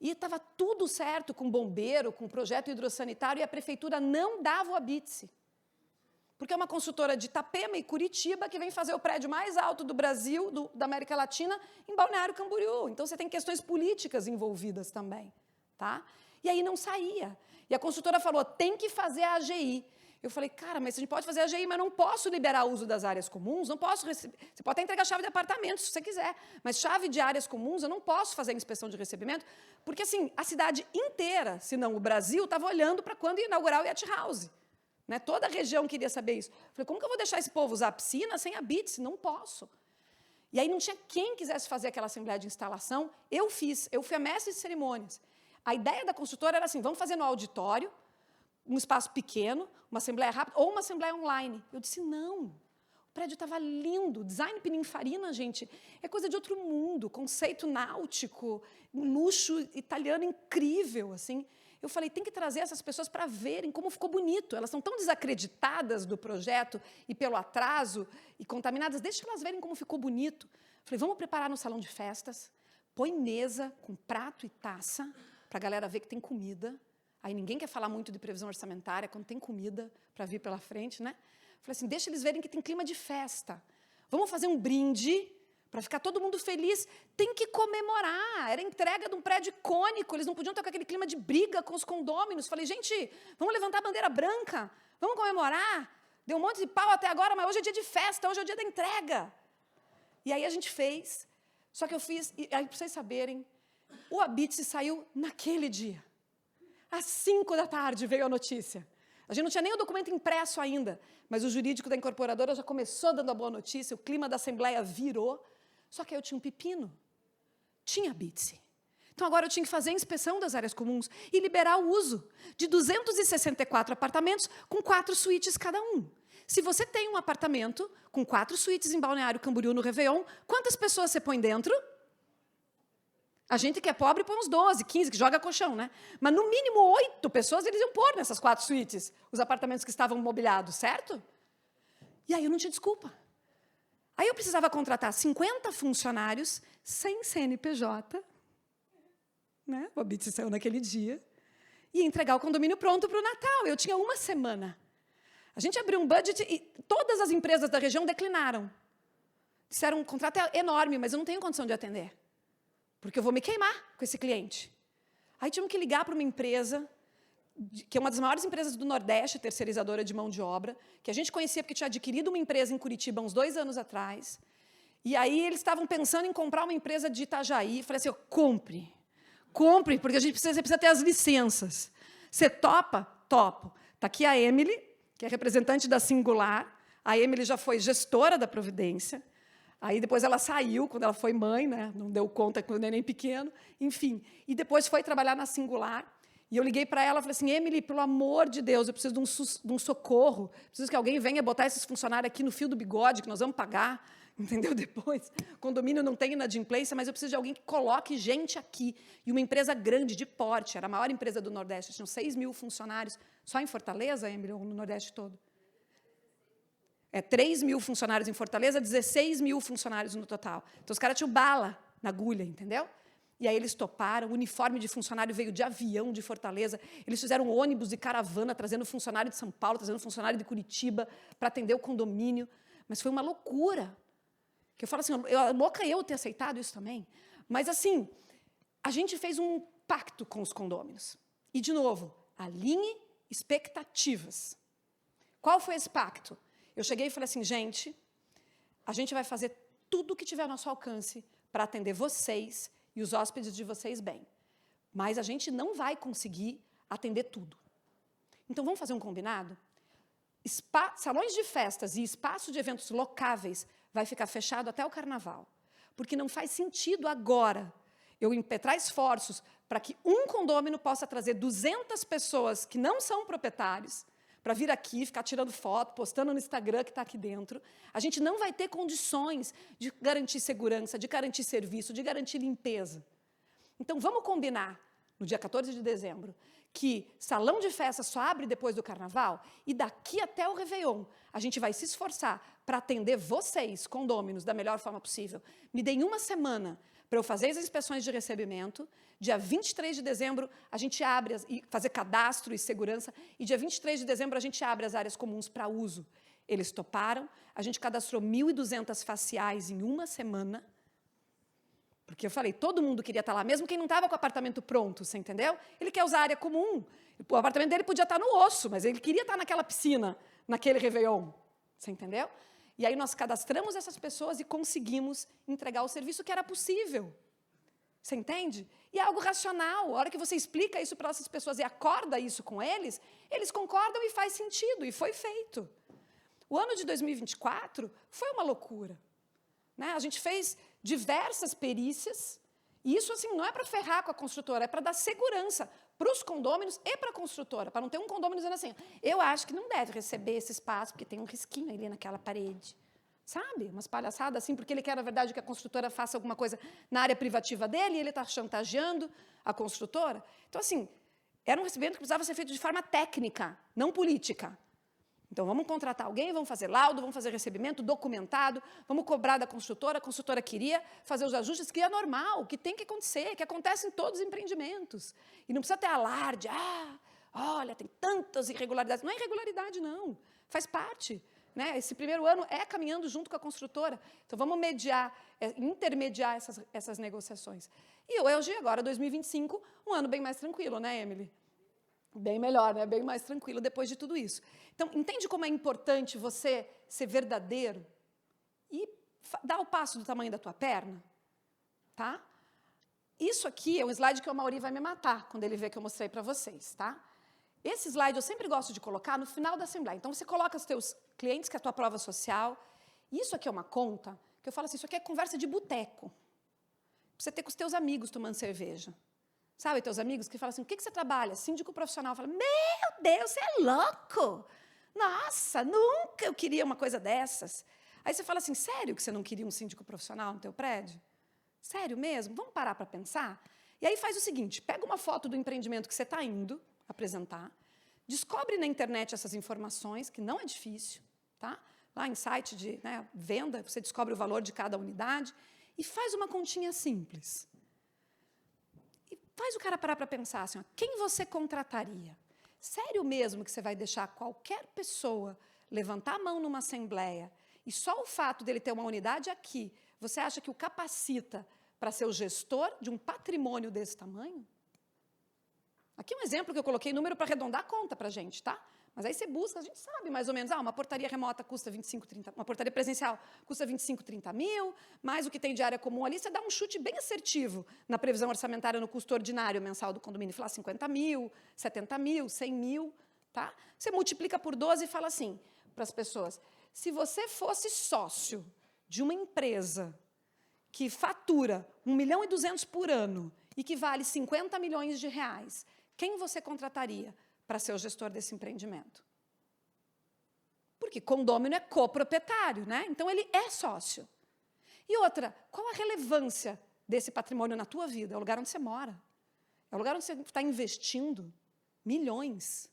E estava tudo certo com bombeiro, com projeto hidrossanitário, e a prefeitura não dava o habite-se. porque é uma consultora de Itapema e Curitiba que vem fazer o prédio mais alto do Brasil, da América Latina, em Balneário Camboriú. Então, você tem questões políticas envolvidas também. Tá? E aí não saía. E a consultora falou, tem que fazer a AGI. Eu falei, cara, mas a gente pode fazer a AGI, mas não posso liberar o uso das áreas comuns, não posso receber. Você pode até entregar chave de apartamento, se você quiser, mas chave de áreas comuns eu não posso fazer inspeção de recebimento, porque assim, a cidade inteira, se não o Brasil, estava olhando para quando ia inaugurar o Yacht House. Né? Toda a região queria saber isso. Eu falei, como que eu vou deixar esse povo usar a piscina sem a BITS? Não posso. E aí não tinha quem quisesse fazer aquela assembleia de instalação. Eu fiz, eu fui a mestre de cerimônias. A ideia da consultora era assim, vamos fazer no auditório, um espaço pequeno, uma assembleia rápida, ou uma assembleia online. Eu disse, não, o prédio estava lindo, design Pininfarina, gente, é coisa de outro mundo, conceito náutico, luxo italiano incrível, assim. Eu falei, tem que trazer essas pessoas para verem como ficou bonito. Elas estão tão desacreditadas do projeto e pelo atraso e contaminadas, deixa elas verem como ficou bonito. Falei, vamos preparar no salão de festas, põe mesa com prato e taça, para a galera ver que tem comida. Aí ninguém quer falar muito de previsão orçamentária quando tem comida para vir pela frente, né? Falei assim, deixa eles verem que tem clima de festa. Vamos fazer um brinde para ficar todo mundo feliz. Tem que comemorar. Era a entrega de um prédio icônico. Eles não podiam ter com aquele clima de briga com os condôminos. Falei, gente, vamos levantar a bandeira branca. Vamos comemorar. Deu um monte de pau até agora, mas hoje é dia de festa, hoje é o dia da entrega. E aí a gente fez. Só que eu fiz, e aí para vocês saberem, o ABITS saiu naquele dia. Às 5 da tarde veio a notícia. A gente não tinha nem o documento impresso ainda, mas o jurídico da incorporadora já começou dando a boa notícia, o clima da assembleia virou, só que aí eu tinha um pepino. Tinha BITS. Então agora eu tinha que fazer a inspeção das áreas comuns e liberar o uso de 264 apartamentos com 4 suítes cada um. Se você tem um apartamento com 4 suítes em Balneário Camboriú no Réveillon, quantas pessoas você põe dentro? A gente que é pobre põe uns 12, 15, que joga colchão, né? Mas, no mínimo, 8 pessoas eles iam pôr nessas 4 suítes, os apartamentos que estavam mobiliados, certo? E aí eu não tinha desculpa. Aí eu precisava contratar 50 funcionários sem CNPJ, né? O ABITS saiu naquele dia, e entregar o condomínio pronto para o Natal. Eu tinha uma semana. A gente abriu um budget e todas as empresas da região declinaram. Disseram, um contrato é enorme, mas eu não tenho condição de atender. Porque eu vou me queimar com esse cliente. Aí tivemos que ligar para uma empresa, que é uma das maiores empresas do Nordeste, terceirizadora de mão de obra, que a gente conhecia porque tinha adquirido uma empresa em Curitiba uns 2 anos atrás. E aí eles estavam pensando em comprar uma empresa de Itajaí. Falei assim, compre, porque a gente precisa ter as licenças. Você topa? Topo. Está aqui a Emily, que é representante da Singular. A Emily já foi gestora da Providência. Aí depois ela saiu, quando ela foi mãe, né? Não deu conta com o neném pequeno, enfim. E depois foi trabalhar na Singular. E eu liguei para ela e falei assim, Emily, pelo amor de Deus, eu preciso de um socorro. Preciso que alguém venha botar esses funcionários aqui no fio do bigode, que nós vamos pagar, entendeu? Depois, condomínio não tem inadimplência, mas eu preciso de alguém que coloque gente aqui. E uma empresa grande, de porte, era a maior empresa do Nordeste, tinham 6 mil funcionários, só em Fortaleza, Emily, ou no Nordeste todo? 3 mil funcionários em Fortaleza, 16 mil funcionários no total. Então, os caras tinham bala na agulha, entendeu? E aí eles toparam, o uniforme de funcionário veio de avião de Fortaleza, eles fizeram ônibus e caravana, trazendo funcionário de São Paulo, trazendo funcionário de Curitiba, para atender o condomínio. Mas foi uma loucura. Que eu falo assim, louca eu ter aceitado isso também. Mas, assim, a gente fez um pacto com os condôminos. E, de novo, alinhe expectativas. Qual foi esse pacto? Eu cheguei e falei assim, gente, a gente vai fazer tudo o que tiver ao nosso alcance para atender vocês e os hóspedes de vocês bem. Mas a gente não vai conseguir atender tudo. Então, vamos fazer um combinado? Salões de festas e espaços de eventos locáveis vai ficar fechado até o Carnaval. Porque não faz sentido agora eu impetrar esforços para que um condômino possa trazer 200 pessoas que não são proprietários para vir aqui, ficar tirando foto, postando no Instagram que está aqui dentro. A gente não vai ter condições de garantir segurança, de garantir serviço, de garantir limpeza. Então, vamos combinar, no dia 14 de dezembro, que salão de festa só abre depois do Carnaval e daqui até o Réveillon a gente vai se esforçar para atender vocês, condôminos, da melhor forma possível. Me deem uma semana para eu fazer as inspeções de recebimento. Dia 23 de dezembro, a gente abre, e fazer cadastro e segurança, e dia 23 de dezembro a gente abre as áreas comuns para uso. eles toparam. A gente cadastrou 1.200 faciais em uma semana. Porque eu falei, todo mundo queria estar lá, mesmo quem não estava com o apartamento pronto, você entendeu? Ele quer usar a área comum. O apartamento dele podia estar no osso, mas ele queria estar naquela piscina, naquele Réveillon, você entendeu? E aí nós cadastramos essas pessoas e conseguimos entregar o serviço que era possível. Você entende? E é algo racional. A hora que você explica isso para essas pessoas e acorda isso com eles, eles concordam e faz sentido, e foi feito. O ano de 2024 foi uma loucura. Né? A gente fez diversas perícias, e isso assim, não é para ferrar com a construtora, é para dar segurança para os condôminos e para a construtora, para não ter um condômino dizendo assim, eu acho que não deve receber esse espaço, porque tem um risquinho ali naquela parede. Sabe? Umas palhaçadas assim, porque ele quer, na verdade, que a construtora faça alguma coisa na área privativa dele, e ele está chantageando a construtora. Então, assim, era um recebimento que precisava ser feito de forma técnica, não política. Então, vamos contratar alguém, vamos fazer laudo, vamos fazer recebimento documentado, vamos cobrar da construtora, a construtora queria fazer os ajustes, que é normal, que tem que acontecer, que acontece em todos os empreendimentos. E não precisa ter alarde, olha, tem tantas irregularidades. Não é irregularidade, não, faz parte. Né? Esse primeiro ano é caminhando junto com a construtora. Então, vamos intermediar essas negociações. E hoje, agora, 2025, um ano bem mais tranquilo, né, Emily? Bem melhor, né? Bem mais tranquilo depois de tudo isso. Então, entende como é importante você ser verdadeiro e dar o passo do tamanho da tua perna? Tá? Isso aqui é um slide que o Mauri vai me matar quando ele vê que eu mostrei para vocês, tá? Esse slide eu sempre gosto de colocar no final da assembleia. Então, você coloca os teus clientes, que é a tua prova social. Isso aqui é uma conta, que eu falo assim, isso aqui é conversa de boteco. Pra você ter com os teus amigos tomando cerveja. Sabe, teus amigos que falam assim, o que você trabalha? Síndico profissional. Fala, meu Deus, você é louco! Nossa, nunca eu queria uma coisa dessas. Aí você fala assim, sério que você não queria um síndico profissional no teu prédio? Sério mesmo? Vamos parar para pensar? E aí faz o seguinte, pega uma foto do empreendimento que você está indo apresentar, descobre na internet essas informações, que não é difícil, tá? Lá em site de venda, você descobre o valor de cada unidade e faz uma continha simples. E faz o cara parar para pensar assim, ó, quem você contrataria? Sério mesmo que você vai deixar qualquer pessoa levantar a mão numa assembleia e só o fato dele ter uma unidade aqui, você acha que o capacita para ser o gestor de um patrimônio desse tamanho? Aqui um exemplo que eu coloquei, número para arredondar a conta para a gente, tá? Mas aí você busca, a gente sabe mais ou menos, uma portaria remota custa 25, 30, uma portaria presencial custa 25, 30 mil, mais o que tem de área comum ali, você dá um chute bem assertivo na previsão orçamentária no custo ordinário mensal do condomínio, fala 50 mil, 70 mil, 100 mil, tá? Você multiplica por 12 e fala assim para as pessoas, se você fosse sócio de uma empresa que fatura 1.200.000 por ano e que vale 50 milhões de reais, quem você contrataria para ser o gestor desse empreendimento? Porque condomínio é coproprietário, né? Então ele é sócio. E outra, qual a relevância desse patrimônio na tua vida? É o lugar onde você mora. É o lugar onde você está investindo milhões.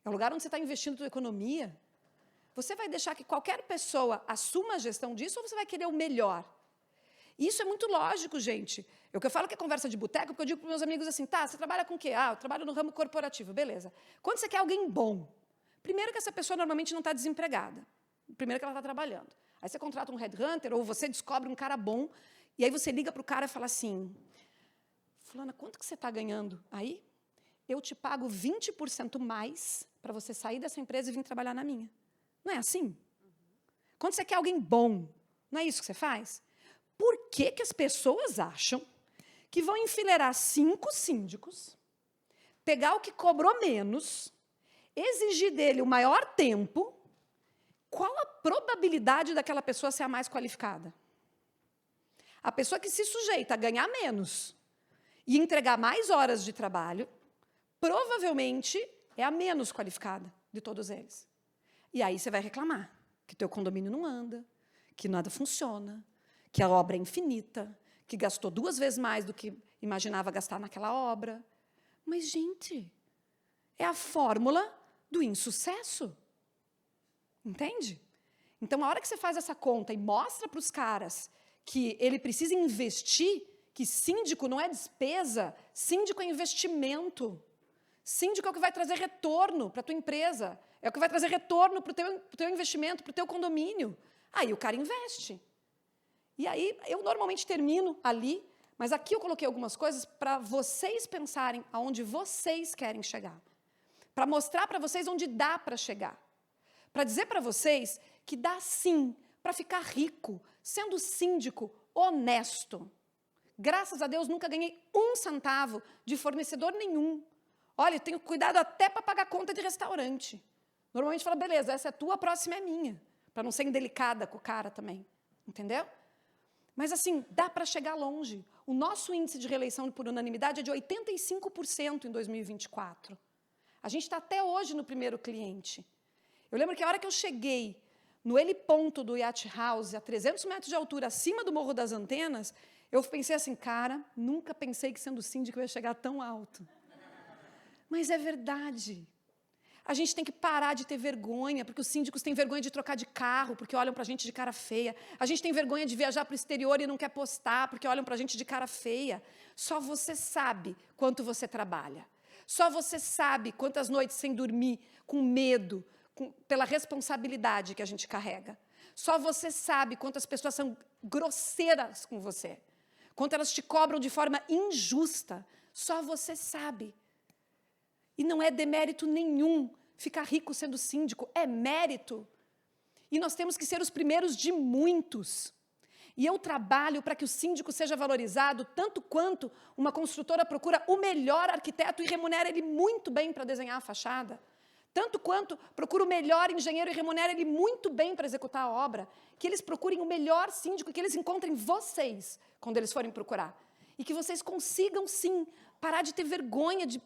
É o lugar onde você está investindo a tua economia. Você vai deixar que qualquer pessoa assuma a gestão disso ou você vai querer o melhor? Isso é muito lógico, gente. O que eu falo que é conversa de boteco, porque eu digo para os meus amigos assim, tá, você trabalha com o quê? Eu trabalho no ramo corporativo, beleza. Quando você quer alguém bom, primeiro que essa pessoa normalmente não está desempregada. Primeiro que ela está trabalhando. Aí você contrata um headhunter ou você descobre um cara bom e aí você liga para o cara e fala assim, fulana, quanto que você está ganhando aí? Eu te pago 20% mais para você sair dessa empresa e vir trabalhar na minha. Não é assim? Quando você quer alguém bom, não é isso que você faz? Por que que as pessoas acham que vão enfileirar 5 síndicos, pegar o que cobrou menos, exigir dele o maior tempo? Qual a probabilidade daquela pessoa ser a mais qualificada? A pessoa que se sujeita a ganhar menos e entregar mais horas de trabalho, provavelmente é a menos qualificada de todos eles. E aí você vai reclamar que teu condomínio não anda, que nada funciona, que a obra é infinita, que gastou 2 vezes mais do que imaginava gastar naquela obra. Mas, gente, é a fórmula do insucesso. Entende? Então, a hora que você faz essa conta e mostra para os caras que ele precisa investir, que síndico não é despesa, síndico é investimento. Síndico é o que vai trazer retorno para a tua empresa. é o que vai trazer retorno para o teu investimento, para o teu condomínio. Aí o cara investe. E aí eu normalmente termino ali, mas aqui eu coloquei algumas coisas para vocês pensarem aonde vocês querem chegar. Para mostrar para vocês onde dá para chegar. Para dizer para vocês que dá sim para ficar rico, sendo síndico honesto. Graças a Deus, nunca ganhei 1 centavo de fornecedor nenhum. Olha, eu tenho cuidado até para pagar conta de restaurante. Normalmente fala, beleza, essa é tua, a próxima é minha. Para não ser indelicada com o cara também. Entendeu? Mas assim, dá para chegar longe. O nosso índice de reeleição por unanimidade é de 85% em 2024. A gente está até hoje no primeiro cliente. Eu lembro que a hora que eu cheguei no heliponto do Yacht House, a 300 metros de altura, acima do Morro das Antenas, eu pensei assim, cara, nunca pensei que sendo síndico eu ia chegar tão alto. Mas é verdade. A gente tem que parar de ter vergonha, porque os síndicos têm vergonha de trocar de carro, porque olham para a gente de cara feia. A gente tem vergonha de viajar para o exterior e não quer postar, porque olham para a gente de cara feia. Só você sabe quanto você trabalha. Só você sabe quantas noites sem dormir, com medo, pela responsabilidade que a gente carrega. Só você sabe quantas pessoas são grosseiras com você. Quanto elas te cobram de forma injusta. Só você sabe. E não é demérito nenhum ficar rico sendo síndico, é mérito. E nós temos que ser os primeiros de muitos. E eu trabalho para que o síndico seja valorizado tanto quanto uma construtora procura o melhor arquiteto e remunera ele muito bem para desenhar a fachada. Tanto quanto procura o melhor engenheiro e remunera ele muito bem para executar a obra. Que eles procurem o melhor síndico e que eles encontrem vocês quando eles forem procurar. E que vocês consigam, sim, parar de ter vergonha de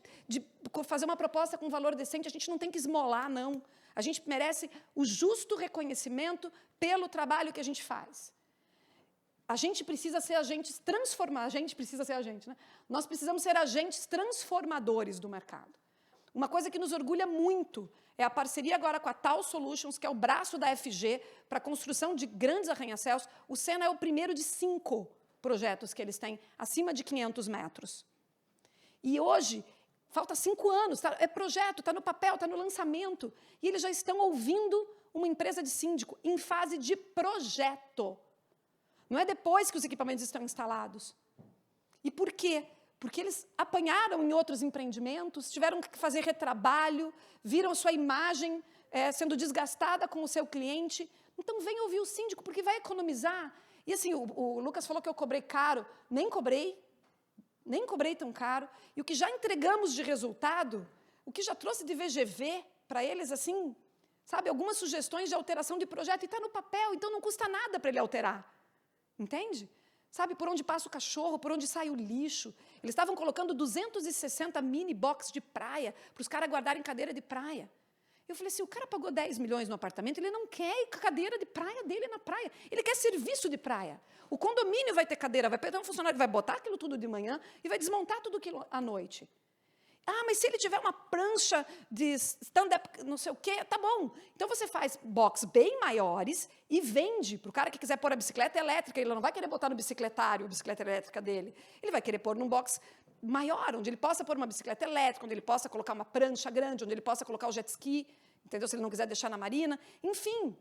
fazer uma proposta com valor decente. A gente não tem que esmolar, não. A gente merece o justo reconhecimento pelo trabalho que a gente faz. A gente precisa ser agentes transformadores. A gente precisa ser agente, né? Nós precisamos ser agentes transformadores do mercado. Uma coisa que nos orgulha muito é a parceria agora com a Tal Solutions, que é o braço da FG para a construção de grandes arranha-céus. O Sena é o primeiro de 5 projetos que eles têm, acima de 500 metros. E hoje, falta 5 anos, é projeto, está no papel, está no lançamento, e eles já estão ouvindo uma empresa de síndico em fase de projeto. Não é depois que os equipamentos estão instalados. E por quê? Porque eles apanharam em outros empreendimentos, tiveram que fazer retrabalho, viram a sua imagem sendo desgastada com o seu cliente. Então, vem ouvir o síndico, porque vai economizar. E assim, o Lucas falou que eu cobrei caro, nem cobrei tão caro. E o que já entregamos de resultado, o que já trouxe de VGV para eles, assim, sabe, algumas sugestões de alteração de projeto, e está no papel, então não custa nada para ele alterar. Entende? Sabe, por onde passa o cachorro, por onde sai o lixo. Eles estavam colocando 260 mini box de praia para os caras guardarem cadeira de praia. Eu falei assim, o cara pagou 10 milhões no apartamento, ele não quer a cadeira de praia dele na praia. Ele quer serviço de praia. O condomínio vai ter cadeira, vai ter um funcionário que vai botar aquilo tudo de manhã e vai desmontar tudo aquilo à noite. Ah, mas se ele tiver uma prancha de stand-up, não sei o quê, tá bom. Então você faz box bem maiores e vende para o cara que quiser pôr a bicicleta elétrica. Ele não vai querer botar no bicicletário a bicicleta elétrica dele. Ele vai querer pôr num box maior, onde ele possa pôr uma bicicleta elétrica, onde ele possa colocar uma prancha grande, onde ele possa colocar o jet ski, entendeu? Se ele não quiser deixar na marina. Enfim,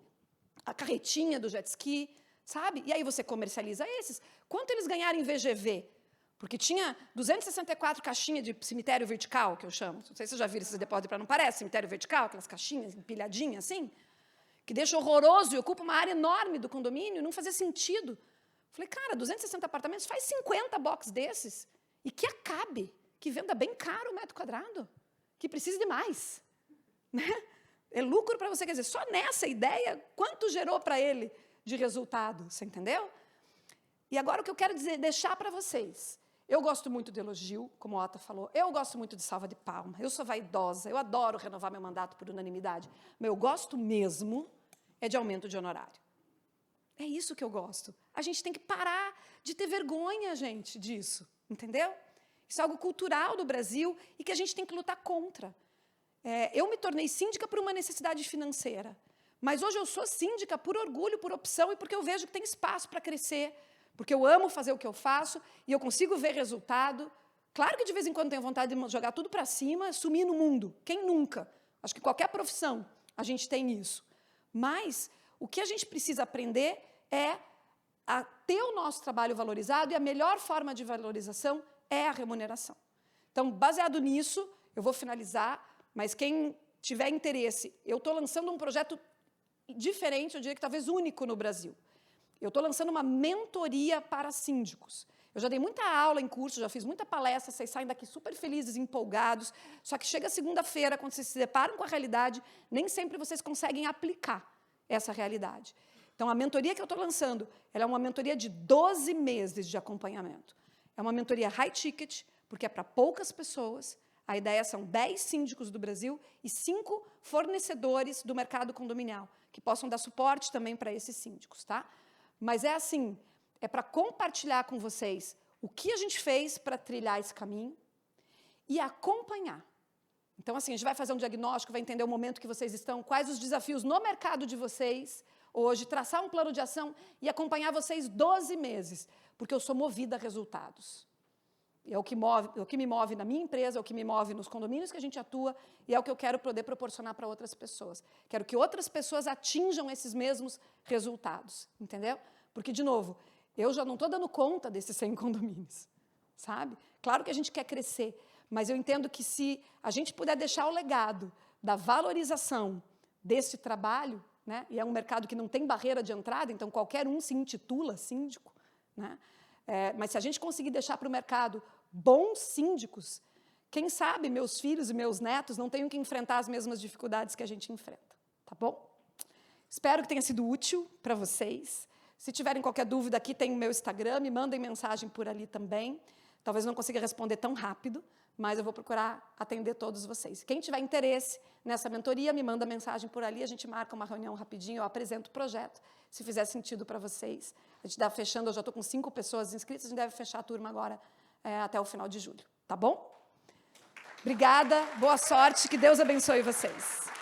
a carretinha do jet ski, sabe? E aí você comercializa esses. Quanto eles ganharam em VGV? Porque tinha 264 caixinhas de cemitério vertical, que eu chamo. Não sei se vocês já viram esses depósitos de praia. Não parece cemitério vertical? Aquelas caixinhas empilhadinhas assim? Que deixa horroroso e ocupa uma área enorme do condomínio. Não fazia sentido. Falei, cara, 260 apartamentos, faz 50 box desses. E que acabe, que venda bem caro o metro quadrado. Que precise de mais. Né? É lucro para você. Quer dizer, só nessa ideia, quanto gerou para ele de resultado? Você entendeu? E agora o que eu quero dizer, deixar para vocês. Eu gosto muito de elogio, como o Otto falou. Eu gosto muito de salva de palma. Eu sou vaidosa. Eu adoro renovar meu mandato por unanimidade. Mas eu gosto mesmo é de aumento de honorário. É isso que eu gosto. A gente tem que parar de ter vergonha, gente, disso. Entendeu? Isso é algo cultural do Brasil e que a gente tem que lutar contra. Eu me tornei síndica por uma necessidade financeira. Mas hoje eu sou síndica por orgulho, por opção e porque eu vejo que tem espaço para crescer. Porque eu amo fazer o que eu faço e eu consigo ver resultado. Claro que de vez em quando tenho vontade de jogar tudo para cima, sumir no mundo. Quem nunca? Acho que qualquer profissão, a gente tem isso. Mas o que a gente precisa aprender é a ter o nosso trabalho valorizado, e a melhor forma de valorização é a remuneração. Então, baseado nisso, eu vou finalizar, mas quem tiver interesse, eu estou lançando um projeto diferente, eu diria que talvez único no Brasil. Eu estou lançando uma mentoria para síndicos. Eu já dei muita aula em curso, já fiz muita palestra, vocês saem daqui super felizes, empolgados, só que chega segunda-feira, quando vocês se deparam com a realidade, nem sempre vocês conseguem aplicar essa realidade. Então, a mentoria que eu estou lançando, ela é uma mentoria de 12 meses de acompanhamento. É uma mentoria high ticket, porque é para poucas pessoas. A ideia são 10 síndicos do Brasil e 5 fornecedores do mercado condominial, que possam dar suporte também para esses síndicos, tá? Mas é assim, é para compartilhar com vocês o que a gente fez para trilhar esse caminho e acompanhar. Então, assim, a gente vai fazer um diagnóstico, vai entender o momento que vocês estão, quais os desafios no mercado de vocês hoje, traçar um plano de ação e acompanhar vocês 12 meses, porque eu sou movida a resultados. É o que me move na minha empresa, é o que me move nos condomínios que a gente atua, e é o que eu quero poder proporcionar para outras pessoas. Quero que outras pessoas atinjam esses mesmos resultados, entendeu? Porque, de novo, eu já não estou dando conta desses 100 condomínios, sabe? Claro que a gente quer crescer, mas eu entendo que se a gente puder deixar o legado da valorização desse trabalho, né, e é um mercado que não tem barreira de entrada, então qualquer um se intitula síndico, né, mas se a gente conseguir deixar para o mercado bons síndicos, quem sabe meus filhos e meus netos não tenham que enfrentar as mesmas dificuldades que a gente enfrenta, tá bom? Espero que tenha sido útil para vocês. Se tiverem qualquer dúvida, aqui tem o meu Instagram, me mandem mensagem por ali também. Talvez não consiga responder tão rápido, mas eu vou procurar atender todos vocês. Quem tiver interesse nessa mentoria, me manda mensagem por ali, a gente marca uma reunião rapidinho, eu apresento o projeto, se fizer sentido para vocês. A gente deve fechando, eu já estou com 5 pessoas inscritas, a gente deve fechar a turma agora até o final de julho, tá bom? Obrigada, boa sorte, que Deus abençoe vocês.